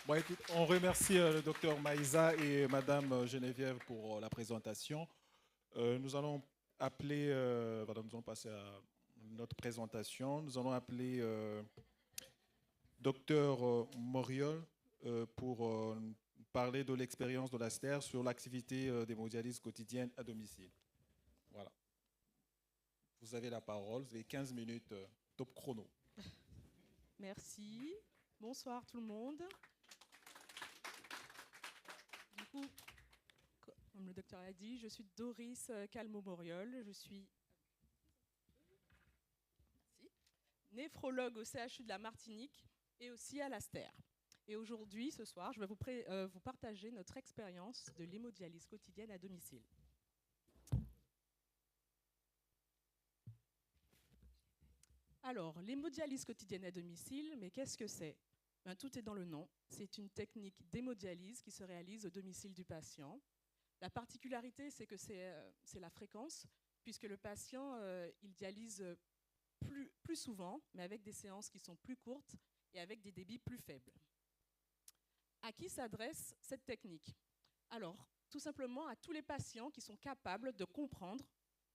S2: Bon, écoute, on remercie le docteur Maïsa et Madame Geneviève pour la présentation. Nous allons appeler, nous allons passer à notre présentation. Nous allons appeler docteur Moriol pour parler de l'expérience de l'ASTER sur l'activité d'hémodialyse quotidienne à domicile. Voilà. Vous avez la parole, vous avez 15 minutes top chrono.
S10: Merci. Bonsoir tout le monde. Du coup, comme le docteur l'a dit, je suis Doris Calmo-Moriol. Je suis néphrologue au CHU de la Martinique et aussi à l'ASTER. Et aujourd'hui, ce soir, je vais vous partager notre expérience de l'hémodialyse quotidienne à domicile. Alors, l'hémodialyse quotidienne à domicile, mais qu'est-ce que c'est? Tout est dans le nom. C'est une technique d'hémodialyse qui se réalise au domicile du patient. La particularité, c'est que c'est la fréquence, puisque le patient, il dialyse plus souvent, mais avec des séances qui sont plus courtes et avec des débits plus faibles. À qui s'adresse cette technique? Alors, tout simplement à tous les patients qui sont capables de comprendre,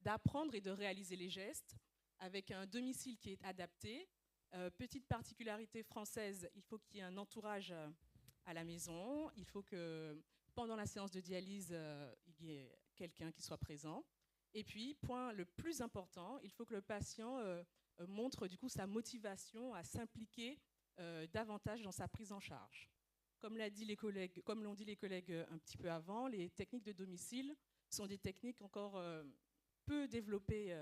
S10: d'apprendre et de réaliser les gestes, avec un domicile qui est adapté. Petite particularité française, il faut qu'il y ait un entourage à la maison. Il faut que pendant la séance de dialyse, il y ait quelqu'un qui soit présent. Et puis, point le plus important, il faut que le patient montre du coup sa motivation à s'impliquer davantage dans sa prise en charge. Comme l'ont dit les collègues un petit peu avant, les techniques de domicile sont des techniques encore peu développées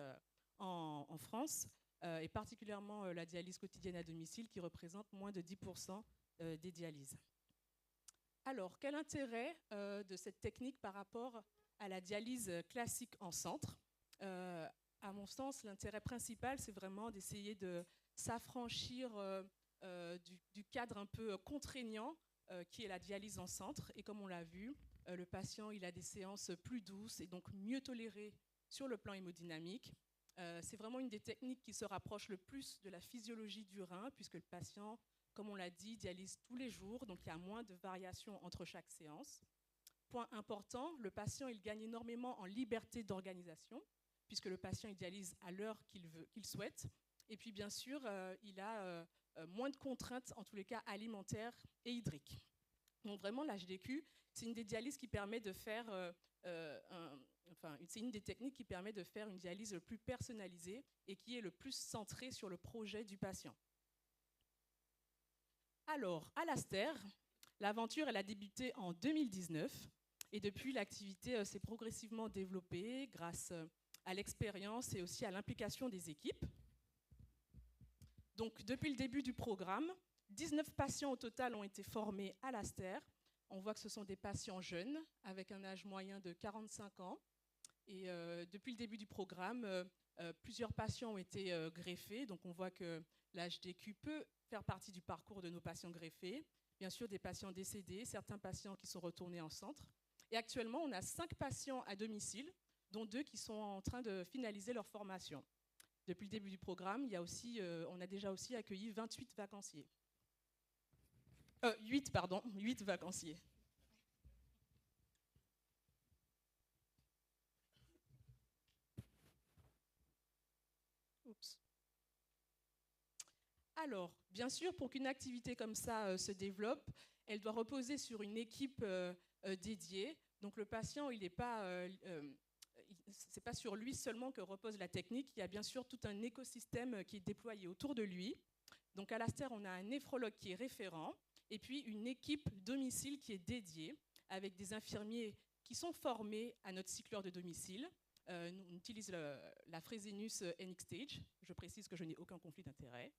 S10: en France, et particulièrement la dialyse quotidienne à domicile qui représente moins de 10% des dialyses. Alors, quel intérêt de cette technique par rapport à la dialyse classique en centre? À mon sens, l'intérêt principal, c'est vraiment d'essayer de s'affranchir du cadre un peu contraignant qui est la dialyse en centre. Et comme on l'a vu, le patient il a des séances plus douces et donc mieux tolérées sur le plan hémodynamique. C'est vraiment une des techniques qui se rapproche le plus de la physiologie du rein, puisque le patient, comme on l'a dit, dialyse tous les jours, donc il y a moins de variations entre chaque séance. Point important, le patient il gagne énormément en liberté d'organisation, puisque le patient il dialyse à l'heure qu'il souhaite. Et puis bien sûr, il a moins de contraintes, en tous les cas alimentaires et hydriques. Donc vraiment, la HDQ, c'est une des dialyses qui permet de faire c'est une des techniques qui permet de faire une dialyse le plus personnalisée et qui est le plus centrée sur le projet du patient. Alors, à l'ASTER, l'aventure elle a débuté en 2019 et depuis, l'activité s'est progressivement développée grâce à l'expérience et aussi à l'implication des équipes. Donc, depuis le début du programme, 19 patients au total ont été formés à l'ASTER. On voit que ce sont des patients jeunes, avec un âge moyen de 45 ans. Et depuis le début du programme, plusieurs patients ont été greffés. Donc on voit que la HDQ peut faire partie du parcours de nos patients greffés. Bien sûr, des patients décédés, certains patients qui sont retournés en centre. Et actuellement, on a 5 patients à domicile, dont 2 qui sont en train de finaliser leur formation. Depuis le début du programme, on a déjà aussi accueilli 28 vacanciers. 8 vacanciers. Oups. Alors, bien sûr, pour qu'une activité comme ça se développe, elle doit reposer sur une équipe dédiée. Donc le patient, il n'est pas, c'est pas sur lui seulement que repose la technique. Il y a bien sûr tout un écosystème qui est déployé autour de lui. Donc à l'Aster, on a un néphrologue qui est référent et puis une équipe domicile qui est dédiée avec des infirmiers qui sont formés à notre cycleur de domicile. Nous, on utilise la Fresenius NxStage. Je précise que je n'ai aucun conflit d'intérêt.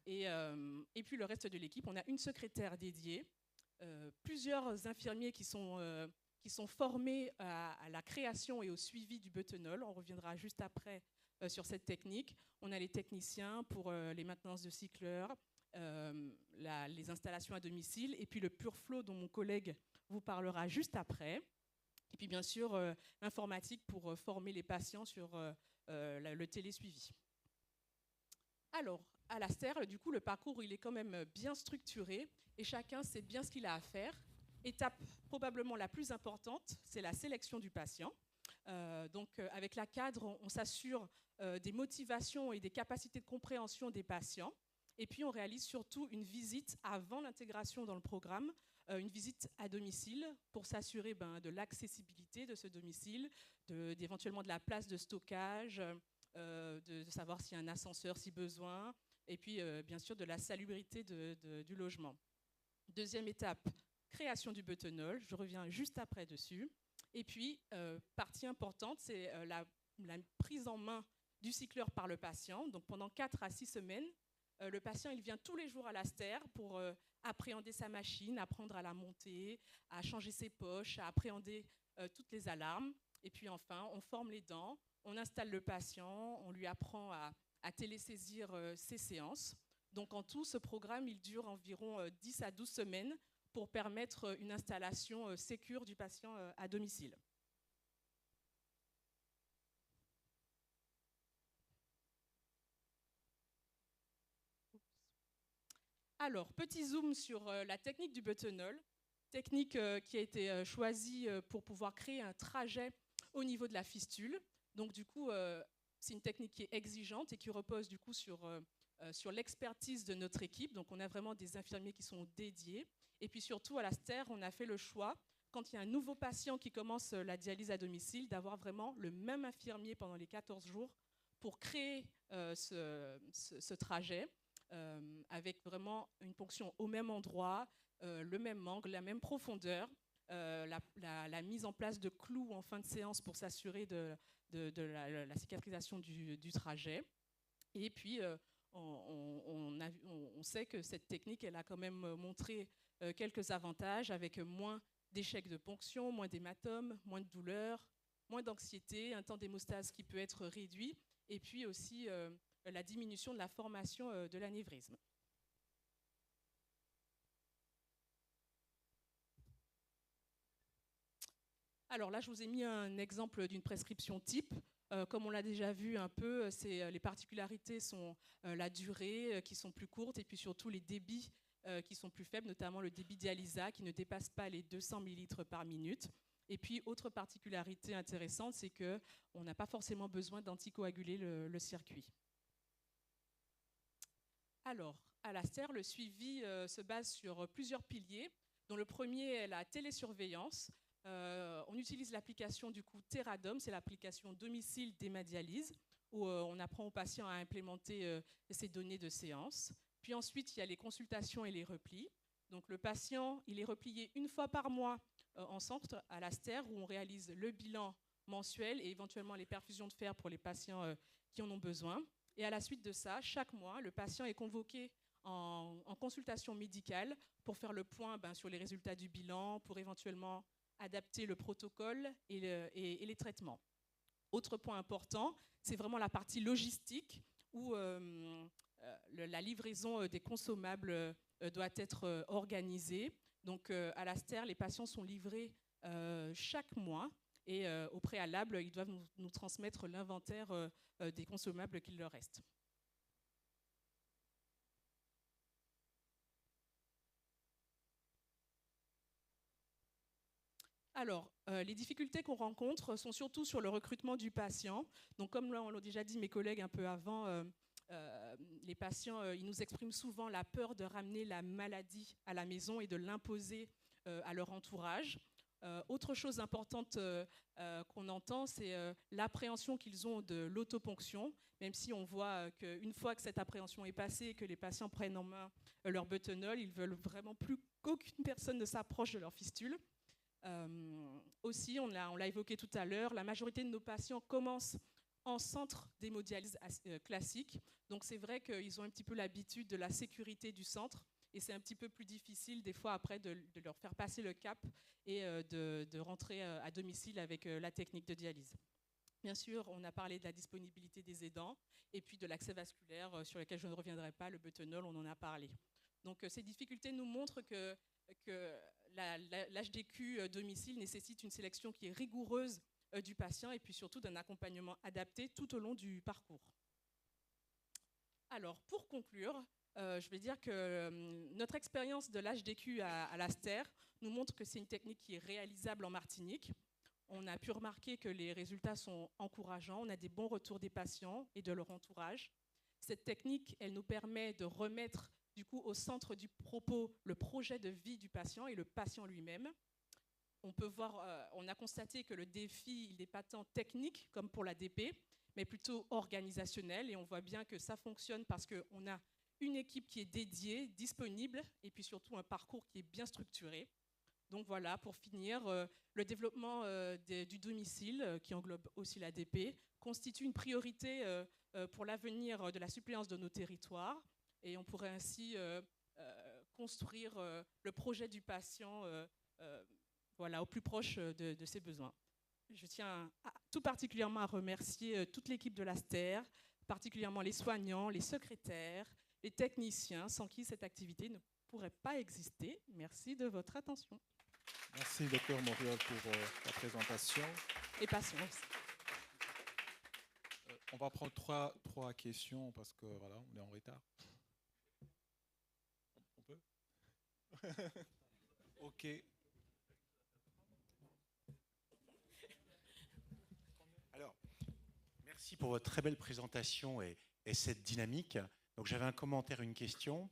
S10: Et puis le reste de l'équipe, on a une secrétaire dédiée, plusieurs infirmiers qui sont formés à la création et au suivi du butanol. On reviendra juste après sur cette technique. On a les techniciens pour les maintenances de cycleurs, les installations à domicile, et puis le PureFlow dont mon collègue vous parlera juste après. Et puis bien sûr, l'informatique pour former les patients sur le télésuivi. Alors, à l'Aster, du coup, le parcours, il est quand même bien structuré et chacun sait bien ce qu'il a à faire. Étape probablement la plus importante, c'est la sélection du patient. Avec la cadre, on s'assure des motivations et des capacités de compréhension des patients. Et puis, on réalise surtout une visite avant l'intégration dans le programme, une visite à domicile pour s'assurer de l'accessibilité de ce domicile, éventuellement de la place de stockage, de savoir s'il y a un ascenseur si besoin, et puis bien sûr de la salubrité du logement. Deuxième étape, création du butanol, je reviens juste après dessus. Et puis, partie importante, c'est la prise en main du cycleur par le patient. Donc pendant 4 à 6 semaines, le patient il vient tous les jours à l'Aster pour appréhender sa machine, apprendre à la monter, à changer ses poches, à appréhender toutes les alarmes. Et puis enfin, on forme les dents, on installe le patient, on lui apprend à télésaisir ses séances. Donc en tout, ce programme il dure environ 10 à 12 semaines pour permettre une installation sécure du patient à domicile. Alors, petit zoom sur la technique du butanol, technique qui a été choisie pour pouvoir créer un trajet au niveau de la fistule. Donc du coup, c'est une technique qui est exigeante et qui repose du coup sur l'expertise de notre équipe. Donc on a vraiment des infirmiers qui sont dédiés. Et puis surtout, à l'Aster, on a fait le choix, quand il y a un nouveau patient qui commence la dialyse à domicile, d'avoir vraiment le même infirmier pendant les 14 jours pour créer ce trajet. Avec vraiment une ponction au même endroit, le même angle, la même profondeur, la mise en place de clous en fin de séance pour s'assurer de la cicatrisation du trajet. Et puis, on sait que cette technique, elle a quand même montré quelques avantages avec moins d'échecs de ponction, moins d'hématomes, moins de douleurs, moins d'anxiété, un temps d'hémostase qui peut être réduit, et puis aussi la diminution de la formation de l'anévrisme. Alors là, je vous ai mis un exemple d'une prescription type. Comme on l'a déjà vu un peu, les particularités sont la durée qui sont plus courtes et puis surtout les débits qui sont plus faibles, notamment le débit dialysa qui ne dépasse pas les 200 ml par minute. Et puis, autre particularité intéressante, c'est qu'on n'a pas forcément besoin d'anticoaguler le circuit. Alors, à l'Aster, le suivi se base sur plusieurs piliers, dont le premier est la télésurveillance. On utilise l'application du coup Teradom, c'est l'application domicile d'hémodialyse, où on apprend au patient à implémenter ses données de séance. Puis ensuite, il y a les consultations et les replis. Donc le patient, il est replié une fois par mois en centre à l'Aster, où on réalise le bilan mensuel et éventuellement les perfusions de fer pour les patients qui en ont besoin. Et à la suite de ça, chaque mois, le patient est convoqué en consultation médicale pour faire le point sur les résultats du bilan, pour éventuellement adapter le protocole et les traitements. Autre point important, c'est vraiment la partie logistique où la livraison des consommables doit être organisée. Donc à l'Aster, les patients sont livrés chaque mois et au préalable, ils doivent nous transmettre l'inventaire des consommables qu'il leur reste. Alors, les difficultés qu'on rencontre sont surtout sur le recrutement du patient. Donc, comme on l'a déjà dit mes collègues un peu avant, Les patients, ils nous expriment souvent la peur de ramener la maladie à la maison et de l'imposer à leur entourage. Autre chose importante qu'on entend, c'est l'appréhension qu'ils ont de l'autoponction, même si on voit qu'une fois que cette appréhension est passée, que les patients prennent en main leur buttonol, ils veulent vraiment plus qu'aucune personne ne s'approche de leur fistule. Aussi, on l'a évoqué tout à l'heure, la majorité de nos patients commencent en centre d'hémodialyse classique. Donc c'est vrai qu'ils ont un petit peu l'habitude de la sécurité du centre et c'est un petit peu plus difficile des fois après de leur faire passer le cap et de rentrer à domicile avec la technique de dialyse. Bien sûr, on a parlé de la disponibilité des aidants et puis de l'accès vasculaire sur lequel je ne reviendrai pas, le buttonol, on en a parlé. Donc ces difficultés nous montrent que l'HDQ domicile nécessite une sélection qui est rigoureuse du patient et puis surtout d'un accompagnement adapté tout au long du parcours. Alors, pour conclure, je vais dire que notre expérience de l'HDQ à l'Aster nous montre que c'est une technique qui est réalisable en Martinique. On a pu remarquer que les résultats sont encourageants, on a des bons retours des patients et de leur entourage. Cette technique, elle nous permet de remettre du coup au centre du propos le projet de vie du patient et le patient lui-même. On peut voir, on a constaté que le défi, il n'est pas tant technique comme pour la DP, mais plutôt organisationnel. Et on voit bien que ça fonctionne parce qu'on a une équipe qui est dédiée, disponible, et puis surtout un parcours qui est bien structuré. Donc voilà, pour finir, le développement du domicile, qui englobe aussi la DP, constitue une priorité pour l'avenir de la suppléance de nos territoires. Et on pourrait ainsi construire le projet du patient voilà, au plus proche de ses besoins. Je tiens tout particulièrement à remercier toute l'équipe de l'Aster, particulièrement les soignants, les secrétaires, les techniciens, sans qui cette activité ne pourrait pas exister. Merci de votre attention.
S2: Merci, Dr Moriol, pour la présentation.
S10: Et patience.
S2: On va prendre trois questions parce que voilà, on est en retard. On peut? OK.
S5: Alors, merci pour votre très belle présentation et cette dynamique. Donc j'avais un commentaire, une question.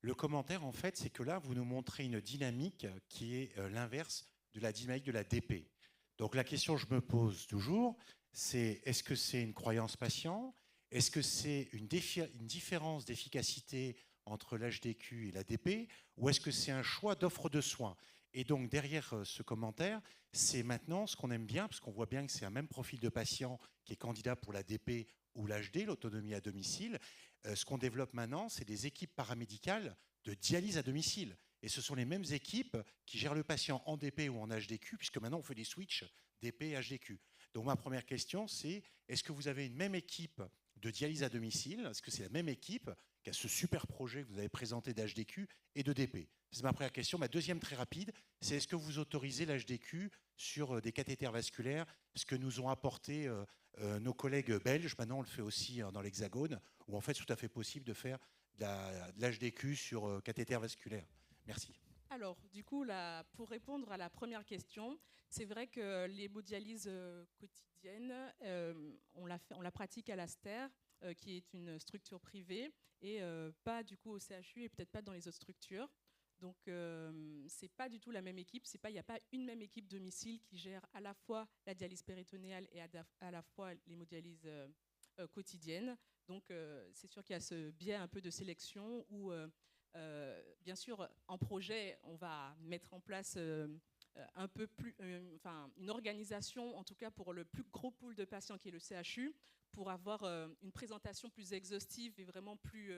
S5: Le commentaire, en fait, c'est que là, vous nous montrez une dynamique qui est l'inverse de la dynamique de la DP. Donc la question que je me pose toujours, c'est est-ce que c'est une croyance patient? Est-ce que c'est une différence d'efficacité entre l'HDQ et la DP? Ou est-ce que c'est un choix d'offre de soins? Et donc derrière ce commentaire, c'est maintenant ce qu'on aime bien, parce qu'on voit bien que c'est un même profil de patient qui est candidat pour la DP ou l'HD, l'autonomie à domicile. Ce qu'on développe maintenant, c'est des équipes paramédicales de dialyse à domicile. Et ce sont les mêmes équipes qui gèrent le patient en DP ou en HDQ, puisque maintenant on fait des switches DP et HDQ. Donc ma première question, c'est est-ce que vous avez une même équipe de dialyse à domicile? Est-ce que c'est la même équipe qui a ce super projet que vous avez présenté d'HDQ et de DP? C'est ma première question. Ma deuxième, très rapide, c'est est-ce que vous autorisez l'HDQ sur des cathéters vasculaires, ce que nous ont apporté nos collègues belges? Maintenant, on le fait aussi dans l'Hexagone, où en fait, c'est tout à fait possible de faire de l'HDQ sur cathéter vasculaire. Merci.
S10: Alors, du coup, là, pour répondre à la première question, c'est vrai que l'hémodialyse quotidienne, on la pratique à l'Aster, qui est une structure privée, et pas du coup au CHU et peut-être pas dans les autres structures. Donc, c'est pas du tout la même équipe. Il n'y a pas une même équipe domicile qui gère à la fois la dialyse péritonéale et à la fois l'hémodialyse quotidienne. Donc, c'est sûr qu'il y a ce biais un peu de sélection où, bien sûr, en projet, on va mettre en place un peu plus, une organisation, en tout cas pour le plus gros pool de patients qui est le CHU, pour avoir une présentation plus exhaustive et vraiment plus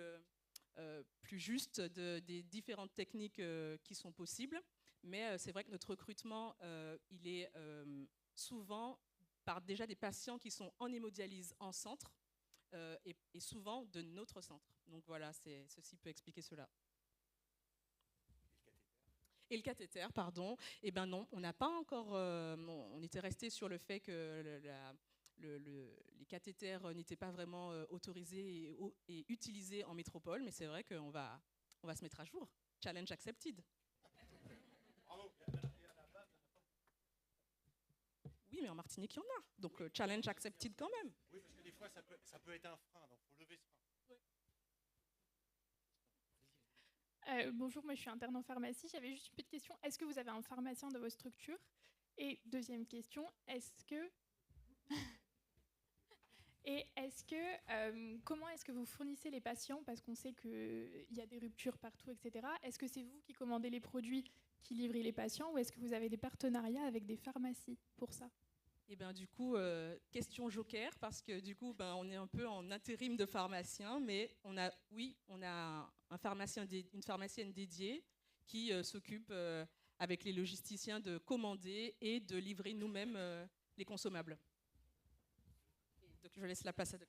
S10: juste des différentes techniques qui sont possibles. Mais c'est vrai que notre recrutement, il est souvent par déjà des patients qui sont en hémodialyse en centre et souvent de notre centre. Donc voilà, ceci peut expliquer cela. Et le cathéter, pardon, eh bien non, on n'a pas encore... on était resté sur le fait que les cathéters n'étaient pas vraiment autorisés et utilisés en métropole, mais c'est vrai qu'on va se mettre à jour. Challenge accepted. Oui, mais en Martinique, il y en a. Donc challenge accepted quand même.
S5: Oui, parce que des fois, ça peut être un frein, donc il faut lever ce frein.
S10: Oui.
S11: Bonjour, moi je suis interne en pharmacie. J'avais juste une petite question. Est-ce que vous avez un pharmacien dans votre structure? Et deuxième question, comment est-ce que vous fournissez les patients? Parce qu'on sait qu'il y a des ruptures partout, etc. Est-ce que c'est vous qui commandez les produits, qui livrez les patients, ou est-ce que vous avez des partenariats avec des pharmacies pour ça?
S10: Et bien du coup, question joker, parce que du coup, on est un peu en intérim de pharmacien, mais on a un pharmacien, une pharmacienne dédiée qui s'occupe avec les logisticiens de commander et de livrer nous-mêmes les consommables. Donc je laisse la place à Dr.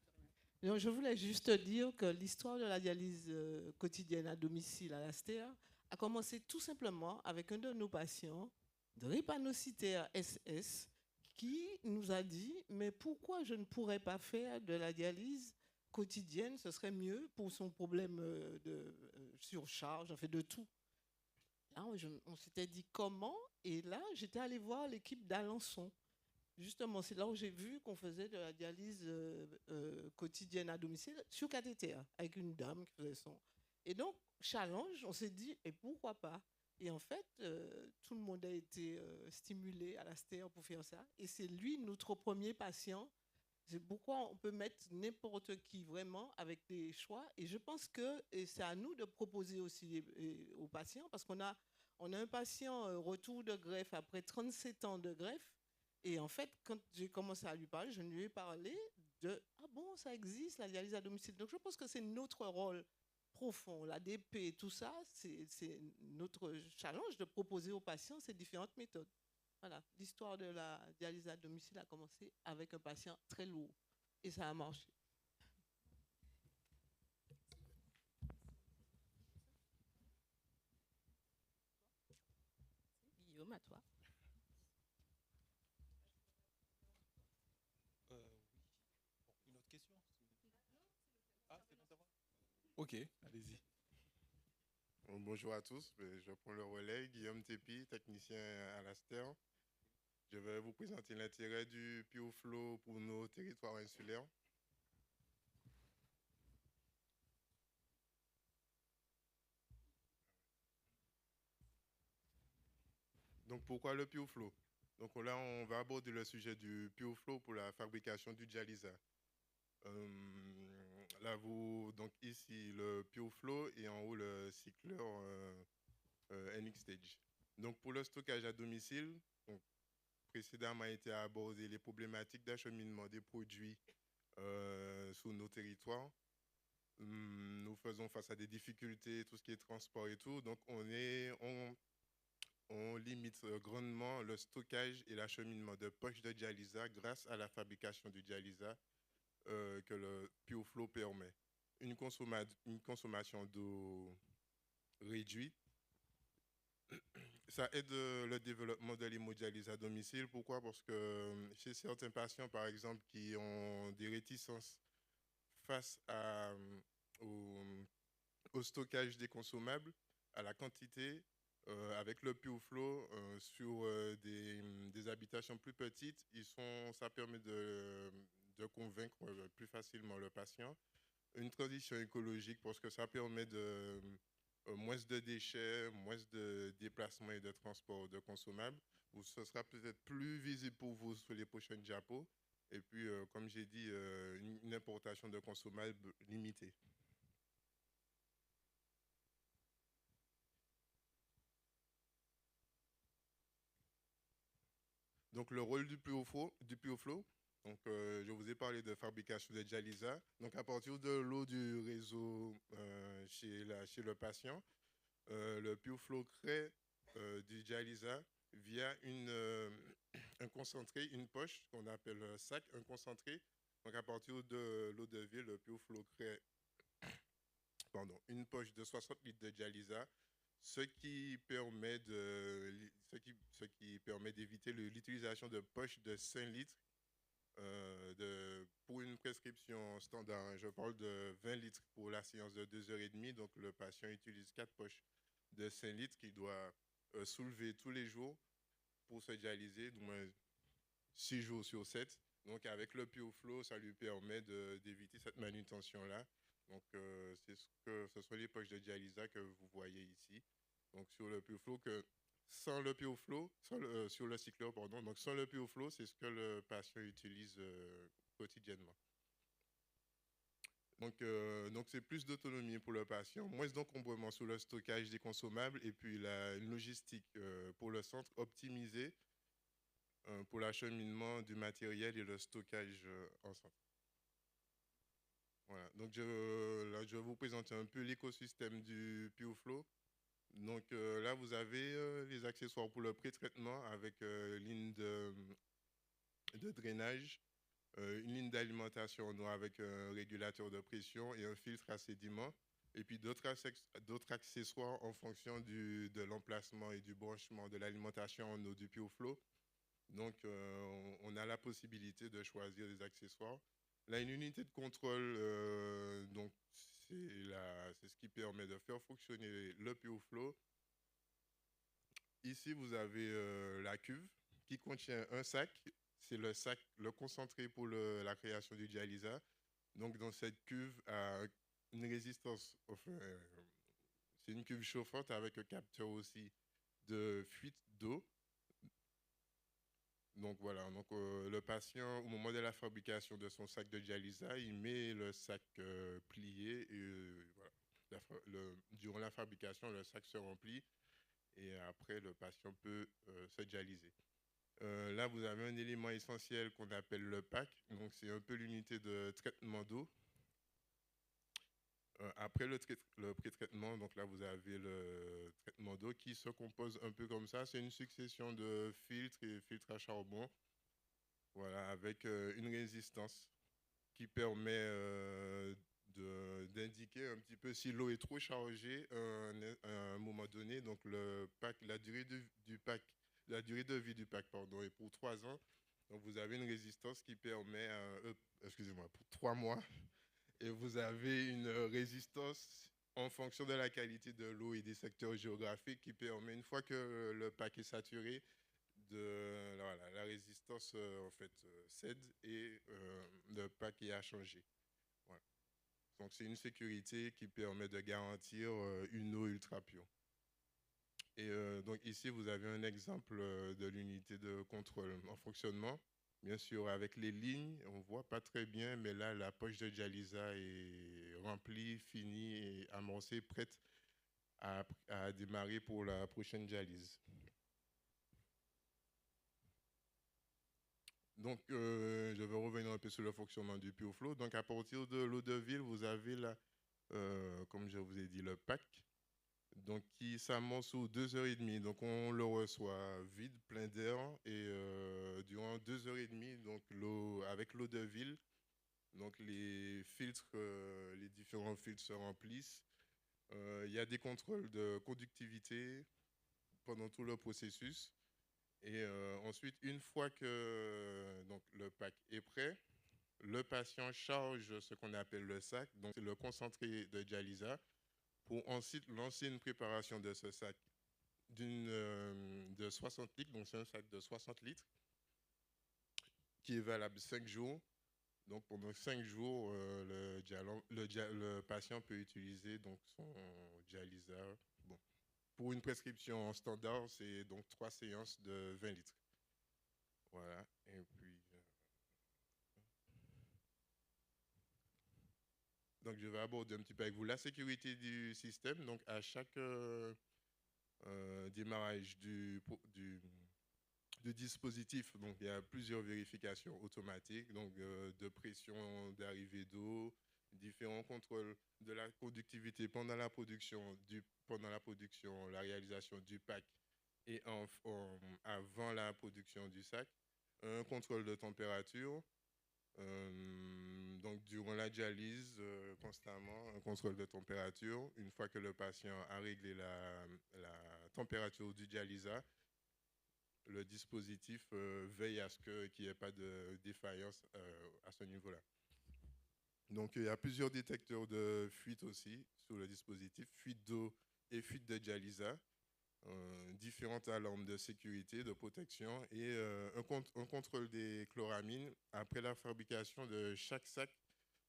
S12: Non, je voulais juste dire que l'histoire de la dialyse quotidienne à domicile à l'Aster a commencé tout simplement avec un de nos patients, drépanocytaire SS, qui nous a dit « Mais pourquoi je ne pourrais pas faire de la dialyse quotidienne? Ce serait mieux pour son problème de surcharge, en fait de tout. » Là, on s'était dit « Comment ?» Et là, j'étais allée voir l'équipe d'Alençon. Justement, c'est là où j'ai vu qu'on faisait de la dialyse quotidienne à domicile sur cathéter, avec une dame qui faisait son. Et donc, challenge, on s'est dit, et pourquoi pas? Et en fait, tout le monde a été stimulé à l'Aster pour faire ça. Et c'est lui, notre premier patient. C'est pourquoi on peut mettre n'importe qui vraiment avec des choix. Et je pense que c'est à nous de proposer aussi aux patients, parce qu'on a un patient retour de greffe après 37 ans de greffe. Et en fait, quand j'ai commencé à lui parler, je lui ai parlé de « Ah bon, ça existe, la dialyse à domicile ». Donc je pense que c'est notre rôle profond, l'ADP, tout ça, c'est notre challenge de proposer aux patients ces différentes méthodes. Voilà, l'histoire de la dialyse à domicile a commencé avec un patient très lourd et ça a marché.
S10: Guillaume, à toi.
S2: Oui. Une autre question? Ah, c'est bon, ça va? Ok, allez-y.
S13: Bonjour à tous, je prends le relais, Guillaume Tepi, technicien à l'Aster. Je vais vous présenter l'intérêt du PureFlow pour nos territoires insulaires. Donc pourquoi le PureFlow? Donc là, on va aborder le sujet du PureFlow pour la fabrication du dialysa. Là, donc ici, le PureFlow et en haut, le cycleur NX Stage. Donc pour le stockage à domicile, donc, précédemment a été abordé les problématiques d'acheminement des produits sur nos territoires. Nous faisons face à des difficultés, tout ce qui est transport et tout. Donc on limite grandement le stockage et l'acheminement de poches de dialysa grâce à la fabrication du dialysa que le PureFlow permet. Une consommation d'eau réduite. Ça aide le développement de l'hémodialyse à domicile. Pourquoi? Parce que chez certains patients, par exemple, qui ont des réticences face au stockage des consommables, à la quantité, avec le PureFlow, sur des habitations plus petites, ça permet de convaincre plus facilement le patient. Une transition écologique parce que ça permet de moins de déchets, moins de déplacements et de transport de consommables. Ce sera peut-être plus visible pour vous sur les prochaines diapos. Et puis, comme j'ai dit, une importation de consommables limitée. Donc, le rôle du PureFlow, donc, je vous ai parlé de fabrication de dialysa. Donc, à partir de l'eau du réseau chez le patient, le PureFlow crée du dialysa via un concentré, une poche qu'on appelle sac, un concentré. Donc, à partir de l'eau de vie, le PureFlow crée une poche de 60 litres de dialysa, ce qui permet d'éviter l'utilisation de poches de 5 litres pour une prescription standard. Je parle de 20 litres pour la séance de 2h30. Donc, le patient utilise 4 poches de 5 litres qu'il doit soulever tous les jours pour se dialyser, du moins 6 jours sur 7. Donc, avec le PureFlow, ça lui permet d'éviter cette manutention-là Donc, ce sont les poches de dialysa que vous voyez ici. Donc, sur le PureFlow, sans le PureFlow, sur le cycleur, pardon, donc sans le PureFlow, c'est ce que le patient utilise quotidiennement. Donc c'est plus d'autonomie pour le patient, moins d'encombrement sur le stockage des consommables et puis une logistique pour le centre optimisée pour l'acheminement du matériel et le stockage en centre. Voilà, donc là, je vais vous présenter un peu l'écosystème du PureFlow. Donc là, vous avez les accessoires pour le pré-traitement avec ligne de drainage, une ligne d'alimentation en eau avec un régulateur de pression et un filtre à sédiments, et puis d'autres accessoires en fonction de l'emplacement et du branchement de l'alimentation en eau du PureFlow. Donc, on a la possibilité de choisir des accessoires. Là, une unité de contrôle, donc c'est ce qui permet de faire fonctionner le PureFlow. Ici, vous avez la cuve qui contient un sac. C'est le sac, le concentré pour la création du dialysa. Donc, dans cette cuve, une résistance, enfin, c'est une cuve chauffante avec un capteur aussi de fuite d'eau. Donc, voilà. Donc, le patient, au moment de la fabrication de son sac de dialysa, il met le sac plié et voilà. Durant la fabrication, le sac se remplit et après, le patient peut se dialyser. Là, vous avez un élément essentiel qu'on appelle le PAC. Donc, c'est un peu l'unité de traitement d'eau. Après le pré-traitement, donc là, vous avez le traitement d'eau qui se compose un peu comme ça. C'est une succession de filtres et filtres à charbon, voilà, avec une résistance qui permet d'indiquer un petit peu si l'eau est trop chargée à un moment donné. Donc, le PAC, la durée de vie du pack, pardon, est pour 3 ans. Donc, vous avez une résistance qui permet, pour 3 mois. Et vous avez une résistance en fonction de la qualité de l'eau et des secteurs géographiques qui permet, une fois que le pack est saturé, la résistance en fait cède et le pack est à changer. Voilà. Donc, c'est une sécurité qui permet de garantir une eau ultra pure. Et donc ici, vous avez un exemple de l'unité de contrôle en fonctionnement. Bien sûr, avec les lignes, on ne voit pas très bien, mais là, la poche de dialysa est remplie, finie et amorcée, prête à démarrer pour la prochaine dialyse. Donc, je vais revenir un peu sur le fonctionnement du PureFlow. Donc, à partir de l'eau de ville, vous avez là, comme je vous ai dit, le pack. Donc, qui s'amorce sous 2h30. Donc, on le reçoit vide, plein d'air. Et durant 2h30, donc, avec l'eau de ville, donc les filtres, les différents filtres se remplissent. Il y a des contrôles de conductivité pendant tout le processus. Et ensuite, une fois que donc, le pack est prêt, le patient charge ce qu'on appelle le sac. Donc, c'est le concentré de dialysa, pour ensuite lancer une préparation de ce sac de 60 litres. Donc, c'est un sac de 60 litres qui est valable 5 jours. Donc, pendant 5 jours, le patient peut utiliser donc, son dialysa. Bon. Pour une prescription standard, c'est donc 3 séances de 20 litres. Voilà. Et puis... Donc, je vais aborder un petit peu avec vous la sécurité du système. Donc, à chaque démarrage du dispositif, donc, il y a plusieurs vérifications automatiques, donc de pression, d'arrivée d'eau, différents contrôles de la conductivité pendant la production, la réalisation du pack et avant la production du sac, un contrôle de température. Donc, durant la dialyse, constamment, un contrôle de température. Une fois que le patient a réglé la température du dialysa, le dispositif veille à ce qu'il n'y ait pas de défaillance à ce niveau-là. Donc, il y a plusieurs détecteurs de fuite aussi sur le dispositif, fuite d'eau et fuite de dialysa. Différentes alarmes de sécurité, de protection et un contrôle des chloramines après la fabrication de chaque sac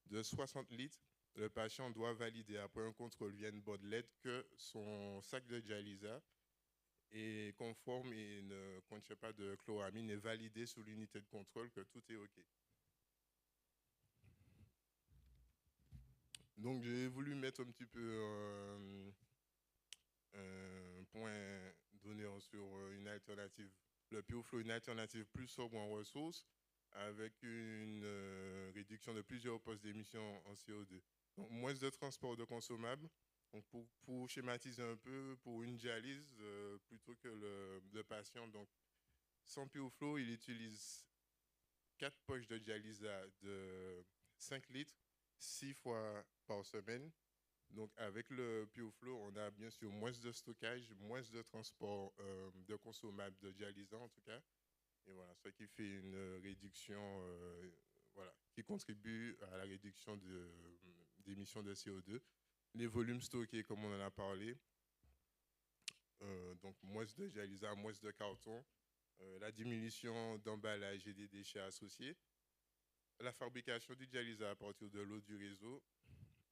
S13: de 60 litres le patient doit valider après un contrôle via une boîte LED que son sac de dialyse est conforme et ne contient pas de chloramine, est validé sous l'unité de contrôle que tout est OK. Donc j'ai voulu mettre un petit peu un point d'honneur sur une alternative, le PureFlow, une alternative plus sobre en ressources, avec une réduction de plusieurs postes d'émissions en CO2. Donc, moins de transport de consommables. Donc, pour schématiser un peu, pour une dialyse, plutôt que le patient, donc, sans PureFlow, il utilise 4 poches de dialyse de 5 litres, 6 fois par semaine. Donc, avec le PureFlow, on a bien sûr moins de stockage, moins de transport de consommables de dialysants, en tout cas. Et voilà, ce qui fait une réduction, voilà, qui contribue à la réduction d'émissions de CO2. Les volumes stockés, comme on en a parlé, donc moins de dialysats, moins de cartons, la diminution d'emballage et des déchets associés, la fabrication du dialysat à partir de l'eau du réseau,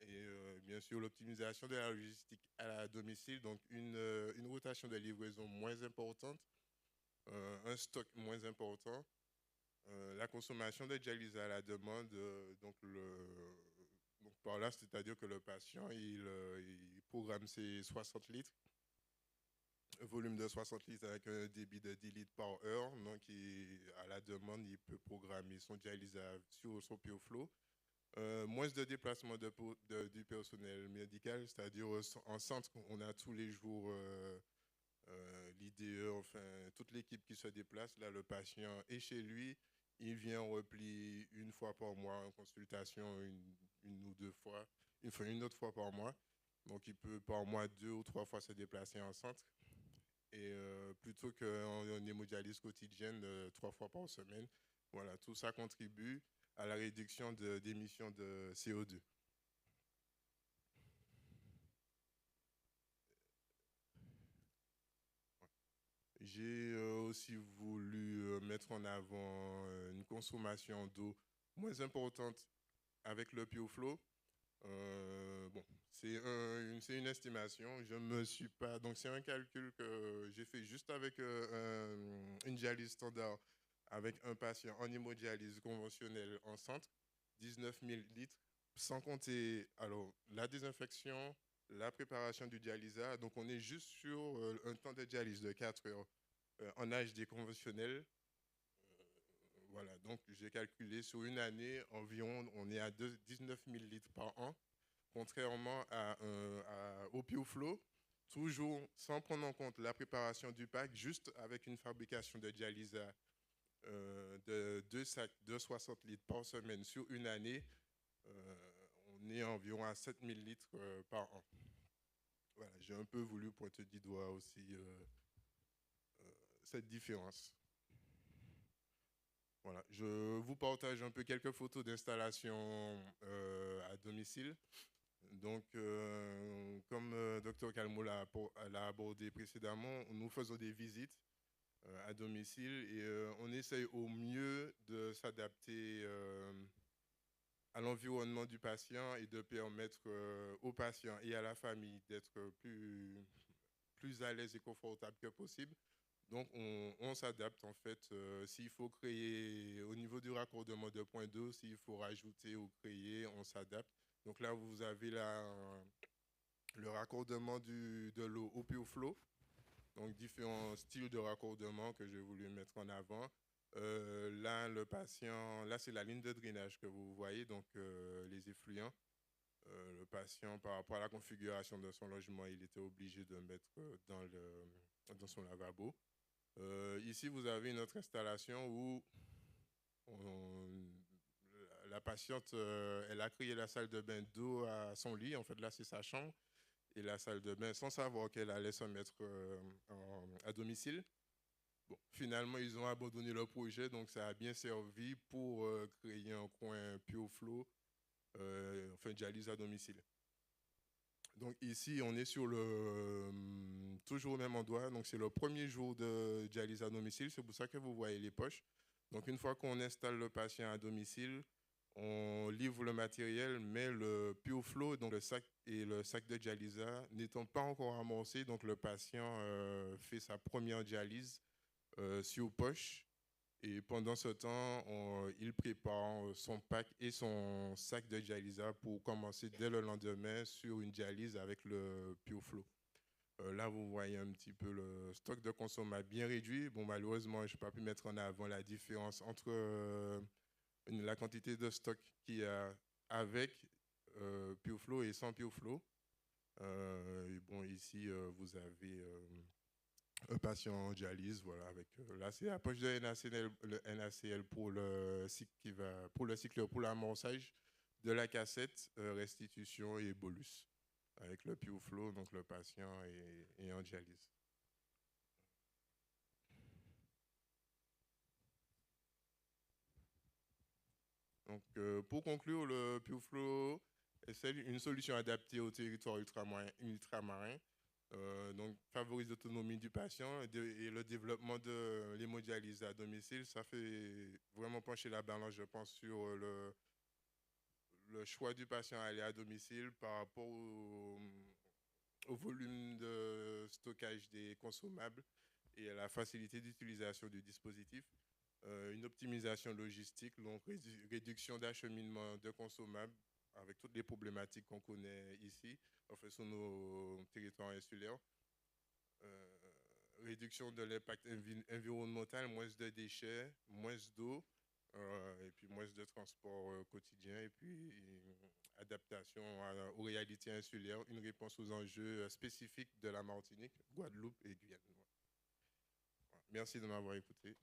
S13: et bien sûr l'optimisation de la logistique à domicile, donc une rotation de livraison moins importante, un stock moins important, la consommation de dialyse à la demande, donc par là, c'est-à-dire que le patient, il programme ses 60 litres, un volume de 60 litres avec un débit de 10 litres par heure, donc à la demande, il peut programmer son dialyse sur son PureFlow. Moins de déplacement du personnel médical, c'est-à-dire en centre, on a tous les jours l'IDE, enfin toute l'équipe qui se déplace. Là, le patient est chez lui, il vient en repli une fois par mois en consultation, une ou deux fois, une autre fois par mois. Donc, il peut par mois 2 ou 3 fois se déplacer en centre. Et plutôt qu'en hémodialyse quotidienne, 3 fois par semaine. Voilà, tout ça contribue à la réduction d'émissions de CO2. J'ai aussi voulu mettre en avant une consommation d'eau moins importante avec le PureFlow. Bon, c'est une estimation. Je me suis pas. Donc c'est un calcul que j'ai fait juste avec une dialyse standard avec un patient en hémodialyse conventionnelle en centre, 19 000 litres, sans compter alors la désinfection, la préparation du dialysat. Donc on est juste sur un temps de dialyse de 4 heures en HD conventionnel. Voilà, donc j'ai calculé sur une année, environ, on est à 19 000 litres par an, contrairement au PureFlow, toujours sans prendre en compte la préparation du pack, juste avec une fabrication de dialysat de 2 sacs de 60 litres par semaine sur une année, on est environ à 7 000 litres par an. Voilà, j'ai un peu voulu pointer du doigt aussi cette différence. Voilà, je vous partage un peu quelques photos d'installation à domicile. Donc, comme Dr Calmo l'a abordé précédemment, nous faisons des visites à domicile et on essaye au mieux de s'adapter à l'environnement du patient et de permettre au patient et à la famille d'être plus à l'aise et confortable que possible. Donc, on s'adapte en fait. S'il faut créer au niveau du raccordement de point d'eau, s'il faut rajouter ou créer, on s'adapte. Donc là, vous avez le raccordement de l'eau au PureFlow. Donc, différents styles de raccordement que j'ai voulu mettre en avant. Là, le patient, là, c'est la ligne de drainage que vous voyez, donc les effluents. Le patient, par rapport à la configuration de son logement, il était obligé de mettre dans son lavabo. Ici, vous avez une autre installation où la patiente, elle a créé la salle de bain d'eau à son lit. En fait, là, c'est sa chambre. Et la salle de bain, sans savoir qu'elle allait se mettre à domicile. Bon, finalement, ils ont abandonné le projet, donc ça a bien servi pour créer un coin PureFlow, enfin, dialyse à domicile. Donc ici, on est sur toujours au même endroit. Donc c'est le premier jour de dialyse à domicile. C'est pour ça que vous voyez les poches. Donc une fois qu'on installe le patient à domicile, on livre le matériel, mais le PureFlow, donc le sac et le sac de dialyse n'étant pas encore amorcé, donc le patient fait sa première dialyse sur poche. Et pendant ce temps, il prépare son pack et son sac de dialyse pour commencer dès le lendemain sur une dialyse avec le PureFlow. Là, vous voyez un petit peu le stock de consommables bien réduit. Bon, malheureusement, je n'ai pas pu mettre en avant la différence entre la quantité de stock qu'il y a avec PureFlow et sans PureFlow. Bon, ici, vous avez un patient en dialyse, voilà, avec là c'est la poche de NaCl, le NaCl pour le cycle pour l'amorçage de la cassette, restitution et bolus. Avec le PureFlow, donc le patient est en dialyse. Donc, pour conclure, le PureFlow est une solution adaptée au territoire ultramarin. Donc, favorise l'autonomie du patient et le développement de l'hémodialyse à domicile. Ça fait vraiment pencher la balance, je pense, sur le choix du patient à aller à domicile par rapport au volume de stockage des consommables et à la facilité d'utilisation du dispositif. Une optimisation logistique, donc réduction d'acheminement de consommables avec toutes les problématiques qu'on connaît ici, enfin, sur nos territoires insulaires. Réduction de l'impact environnemental, moins de déchets, moins d'eau, et puis moins de transport quotidien, et puis adaptation aux réalités insulaires, une réponse aux enjeux spécifiques de la Martinique, Guadeloupe et Guyane. Voilà. Merci de m'avoir écouté.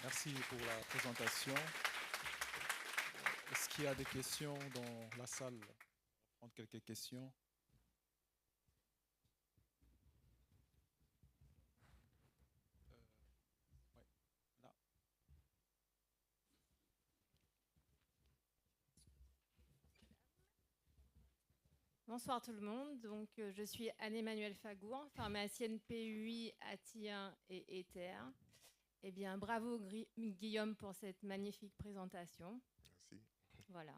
S2: Merci pour la présentation. Est-ce qu'il y a des questions dans la salle? On va prendre quelques questions.
S14: Bonsoir tout le monde. Donc, je suis Anne-Emmanuelle Fagour, pharmacienne PUI à Tien et Éther. Eh bien, bravo Guillaume pour cette magnifique présentation.
S13: Merci.
S14: Voilà.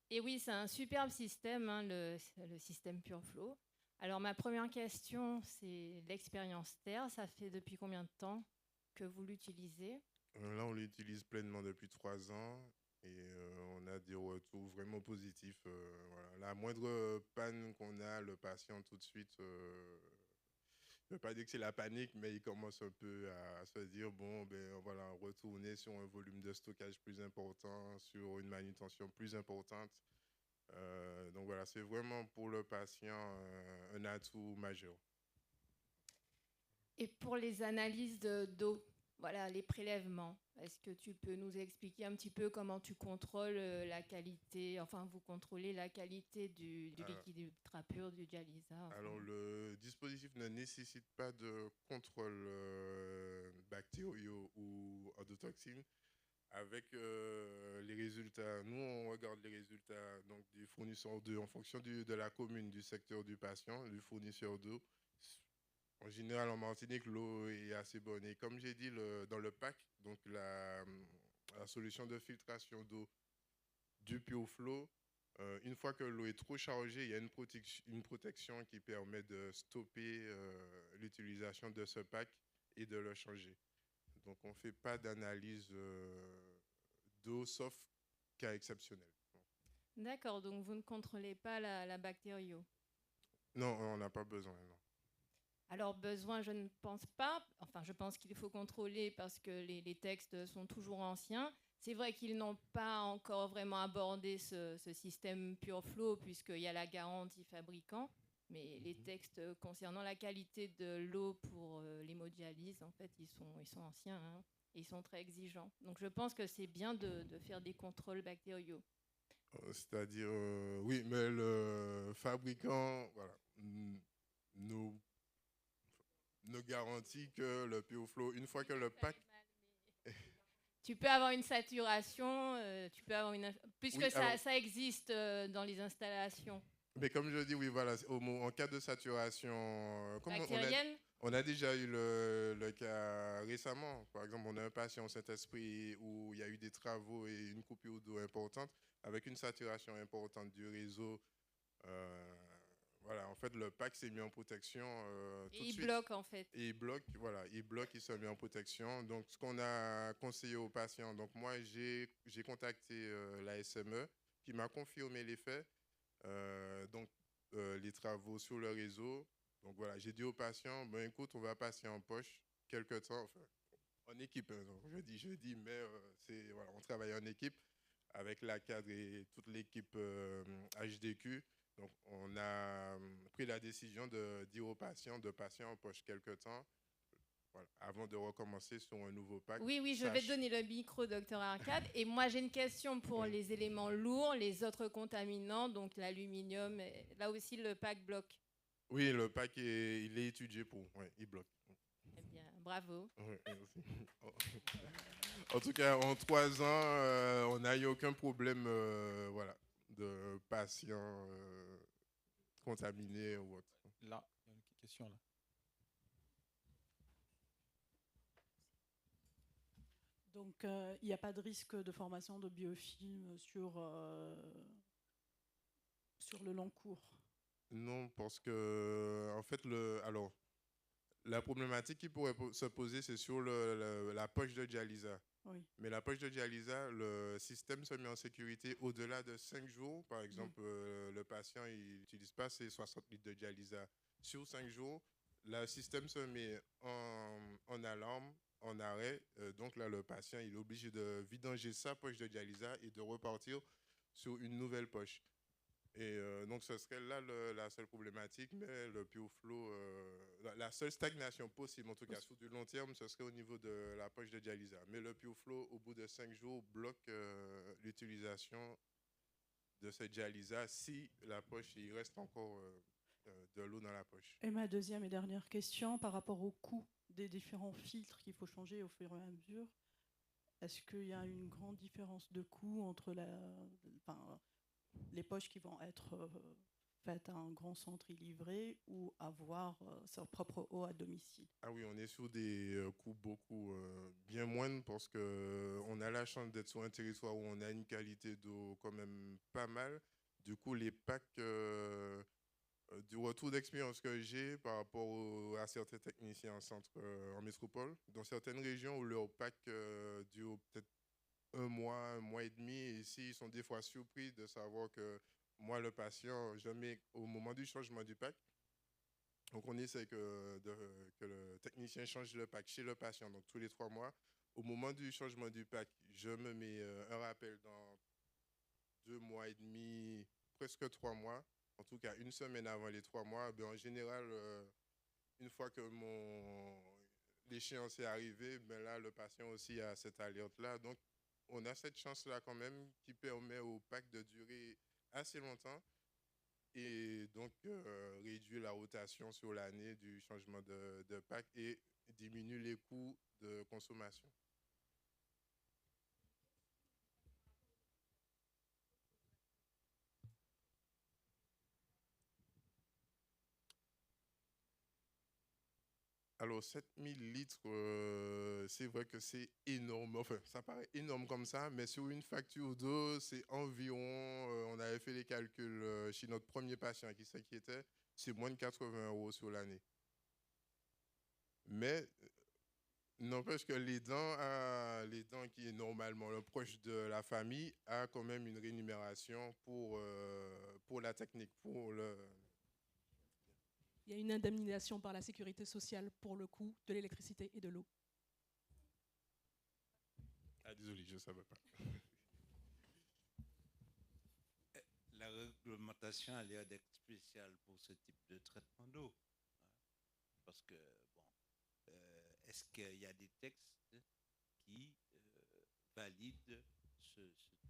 S14: Et oui, c'est un superbe système, hein, le système PureFlow. Alors, ma première question, c'est l'expérience TER. Ça fait depuis combien de temps que vous l'utilisez?
S13: Là, on l'utilise pleinement depuis 3 ans. Et on a des retours vraiment positifs. Voilà. La moindre panne qu'on a, le patient tout de suite, je ne veux pas dire que c'est la panique, mais il commence un peu à se dire, bon, ben voilà, retourner sur un volume de stockage plus important, sur une manutention plus importante. Donc voilà, c'est vraiment pour le patient un atout majeur.
S14: Et pour les analyses d'eau, voilà, les prélèvements, est-ce que tu peux nous expliquer un petit peu comment tu contrôles la qualité, enfin vous contrôlez la qualité du liquide ultra pur du dialysat? Enfin.
S13: Alors le dispositif ne nécessite pas de contrôle bactériaux ou endotoxines. Avec les résultats, nous on regarde les résultats donc, du fournisseur d'eau en fonction de la commune, du secteur du patient, du fournisseur d'eau. En général, en Martinique, l'eau est assez bonne. Et comme j'ai dit, dans le pack, donc la solution de filtration d'eau du PureFlow, une fois que l'eau est trop chargée, il y a une protection qui permet de stopper l'utilisation de ce pack et de le changer. Donc, on ne fait pas d'analyse d'eau, sauf cas exceptionnel.
S14: D'accord, donc vous ne contrôlez pas la bactério?
S13: Non, on n'a pas besoin, non.
S14: Alors, besoin, je ne pense pas. Enfin, je pense qu'il faut contrôler parce que les textes sont toujours anciens. C'est vrai qu'ils n'ont pas encore vraiment abordé ce système PureFlow puisqu'il y a la garantie fabricant. Mais les textes concernant la qualité de l'eau pour l'hémodialyse, en fait, ils sont anciens, hein, et ils sont très exigeants. Donc, je pense que c'est bien de faire des contrôles bactériaux.
S13: C'est-à-dire, oui, mais le fabricant, voilà, nous garantit que le PureFlow, une fois que le pack...
S14: Tu peux avoir une saturation, puisque
S13: oui,
S14: ça existe dans les installations.
S13: Mais comme je dis, oui, voilà, en cas de saturation...
S14: Bactérienne,
S13: On a déjà eu le cas récemment. Par exemple, on a un patient au Saint-Esprit où il y a eu des travaux et une coupure d'eau importante avec une saturation importante du réseau. Voilà, en fait, le pack s'est mis en protection tout de
S14: Et il
S13: suite.
S14: bloque, en fait.
S13: Et il bloque, voilà, il s'est mis en protection. Donc, ce qu'on a conseillé aux patients, donc moi, j'ai contacté la SME qui m'a confirmé les faits. Les travaux sur le réseau. Donc, voilà, j'ai dit aux patients, ben, écoute, on va passer en poche quelques temps, enfin, en équipe, hein, donc, je dis, mais voilà, on travaille en équipe avec la cadre et toute l'équipe HDQ. Donc, on a pris la décision de dire aux patients de passer en poche quelques temps, voilà, avant de recommencer sur un nouveau pack.
S14: Oui, je vais te donner le micro, docteur Arcade. Et moi, j'ai une question pour les éléments lourds, les autres contaminants, donc l'aluminium. Là aussi, le pack bloque.
S13: Oui, le pack, il est étudié pour. Oui, il bloque.
S14: Eh bien, bravo.
S13: Oui, merci. En tout cas, en 3 ans, on n'a eu aucun problème voilà, de patients contaminés ou autre.
S2: Là, il y a une question là.
S15: Donc, il n'y a pas de risque de formation de biofilm sur le long cours?
S13: Non, parce que, en fait, la problématique qui pourrait se poser, c'est sur la poche de dialysa.
S15: Oui.
S13: Mais la poche de dialysa, le système se met en sécurité au-delà de 5 jours. Par exemple, le patient n'utilise pas ses 60 litres de dialysa sur 5 jours. Le système se met en alarme, en arrêt. Donc là, le patient il est obligé de vidanger sa poche de dialysa et de repartir sur une nouvelle poche. Et donc, ce serait là la seule problématique, mais le PureFlow, la seule stagnation possible, en tout cas sur du long terme, ce serait au niveau de la poche de dialysa. Mais le PureFlow, au bout de 5 jours, bloque l'utilisation de cette dialysa si la poche, il reste encore de l'eau dans la poche.
S15: Et ma deuxième et dernière question, par rapport au coût des différents filtres qu'il faut changer au fur et à mesure, est-ce qu'il y a une grande différence de coût entre les poches qui vont être faites à un grand centre et livrées ou avoir sa propre eau à domicile?
S13: Ah oui, on est sur des coûts beaucoup bien moindres parce qu'on a la chance d'être sur un territoire où on a une qualité d'eau quand même pas mal. Du coup, les packs, du retour d'expérience que j'ai par rapport à certains techniciens en métropole, dans certaines régions où leur pack dure peut-être 1 mois et demi, et ici, ils sont des fois surpris de savoir que moi, le patient, je mets au moment du changement du pack. Donc, on essaie que le technicien change le pack chez le patient, donc tous les 3 mois. Au moment du changement du pack, je me mets un rappel dans 2 mois et demi, presque 3 mois. En tout cas, 1 semaine avant les 3 mois. Ben, en général, une fois que l'échéance est arrivée, ben là, le patient aussi a cette alerte-là. Donc, on a cette chance-là quand même qui permet au pack de durer assez longtemps et donc réduire la rotation sur l'année du changement de pack et diminue les coûts de consommation. Alors, 7000 litres, c'est vrai que c'est énorme. Enfin, ça paraît énorme comme ça, mais sur une facture d'eau, c'est environ, on avait fait les calculs chez notre premier patient qui s'inquiétait, c'est moins de 80 € sur l'année. Mais n'empêche que les dents qui est normalement le proche de la famille, a quand même une rémunération pour la technique, pour le...
S10: Il y a une indemnisation par la sécurité sociale pour le coût de l'électricité et de l'eau.
S13: Ah, désolé, je ne savais pas.
S16: La réglementation a l'air d'être spéciale pour ce type de traitement d'eau. Parce que, bon, est-ce qu'il y a des textes qui valident ce type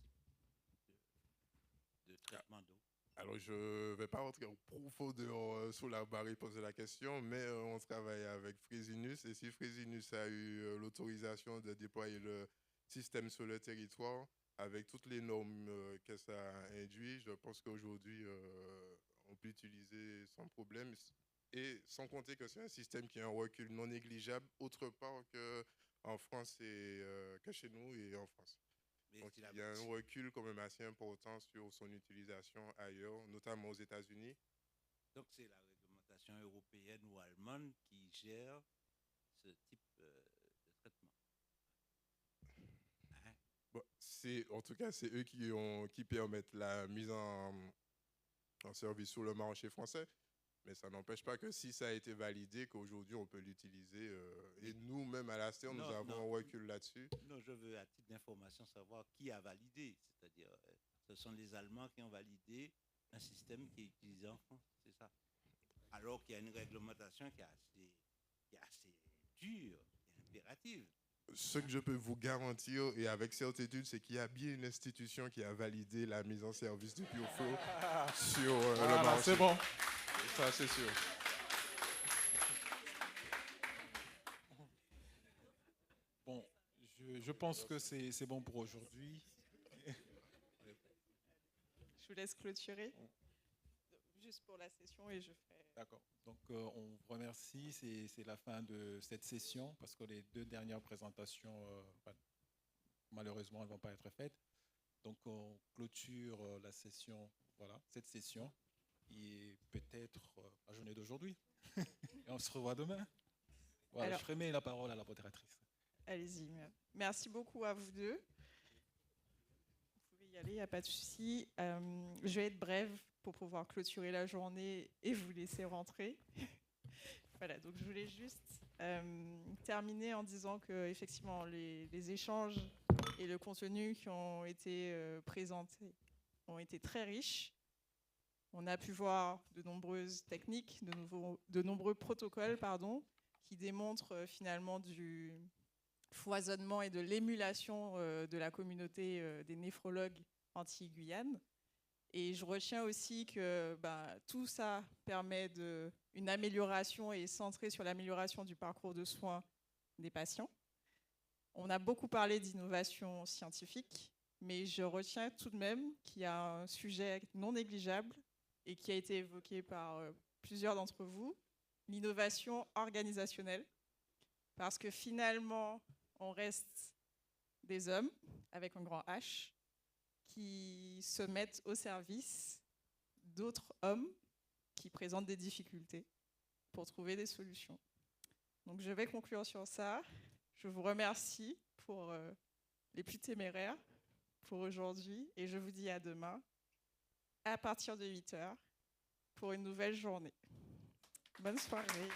S16: de traitement d'eau?
S13: Alors, je ne vais pas rentrer en profondeur sur la réponse de la question, mais on travaille avec Frésinus. Et si Frésinus a eu l'autorisation de déployer le système sur le territoire, avec toutes les normes que ça induit, je pense qu'aujourd'hui, on peut utiliser sans problème. Et sans compter que c'est un système qui a un recul non négligeable autre part qu'en France et que chez nous et en France. Donc, il y a un recul quand même assez important sur son utilisation ailleurs, notamment aux États-Unis.
S16: Donc c'est la réglementation européenne ou allemande qui gère ce type de traitement. Hein?
S13: Bon, en tout cas, c'est eux qui permettent la mise en service sur le marché français. Mais ça n'empêche pas que si ça a été validé, qu'aujourd'hui on peut l'utiliser. Et nous-mêmes à l'ASTER, nous avons un recul là-dessus.
S16: Non, je veux à titre d'information savoir qui a validé. C'est-à-dire, ce sont les Allemands qui ont validé un système qui est utilisé en France, c'est ça. Alors qu'il y a une réglementation qui est assez dure et impérative.
S13: Ce que je peux vous garantir, et avec certitude, c'est qu'il y a bien une institution qui a validé la mise en service du PureFlow sur le marché.
S2: C'est bon.
S13: Ça, c'est sûr.
S2: Bon, je pense que c'est bon pour aujourd'hui.
S9: Je vous laisse clôturer. Juste pour la session et je ferai...
S2: D'accord. Donc, on vous remercie. C'est la fin de cette session parce que les 2 dernières présentations, malheureusement, elles ne vont pas être faites. Donc, on clôture la session, voilà, cette session. Et peut-être la journée d'aujourd'hui. Et on se revoit demain. Voilà, alors, je remets la parole à la modératrice.
S9: Allez-y. Merci beaucoup à vous deux. Vous pouvez y aller, il n'y a pas de souci. Je vais être brève pour pouvoir clôturer la journée et vous laisser rentrer. Voilà, donc je voulais juste terminer en disant que effectivement les échanges et le contenu qui ont été présentés ont été très riches. On a pu voir de nombreuses techniques, de nombreux protocoles, qui démontrent finalement du foisonnement et de l'émulation de la communauté des néphrologues Antilles-Guyane. Et je retiens aussi que tout ça permet une amélioration et est centré sur l'amélioration du parcours de soins des patients. On a beaucoup parlé d'innovation scientifique, mais je retiens tout de même qu'il y a un sujet non négligeable et qui a été évoqué par plusieurs d'entre vous, l'innovation organisationnelle, parce que finalement, on reste des hommes, avec un grand H, qui se mettent au service d'autres hommes qui présentent des difficultés pour trouver des solutions. Donc je vais conclure sur ça. Je vous remercie pour les plus téméraires pour aujourd'hui et je vous dis à demain à partir de 8h pour une nouvelle journée. Bonne soirée.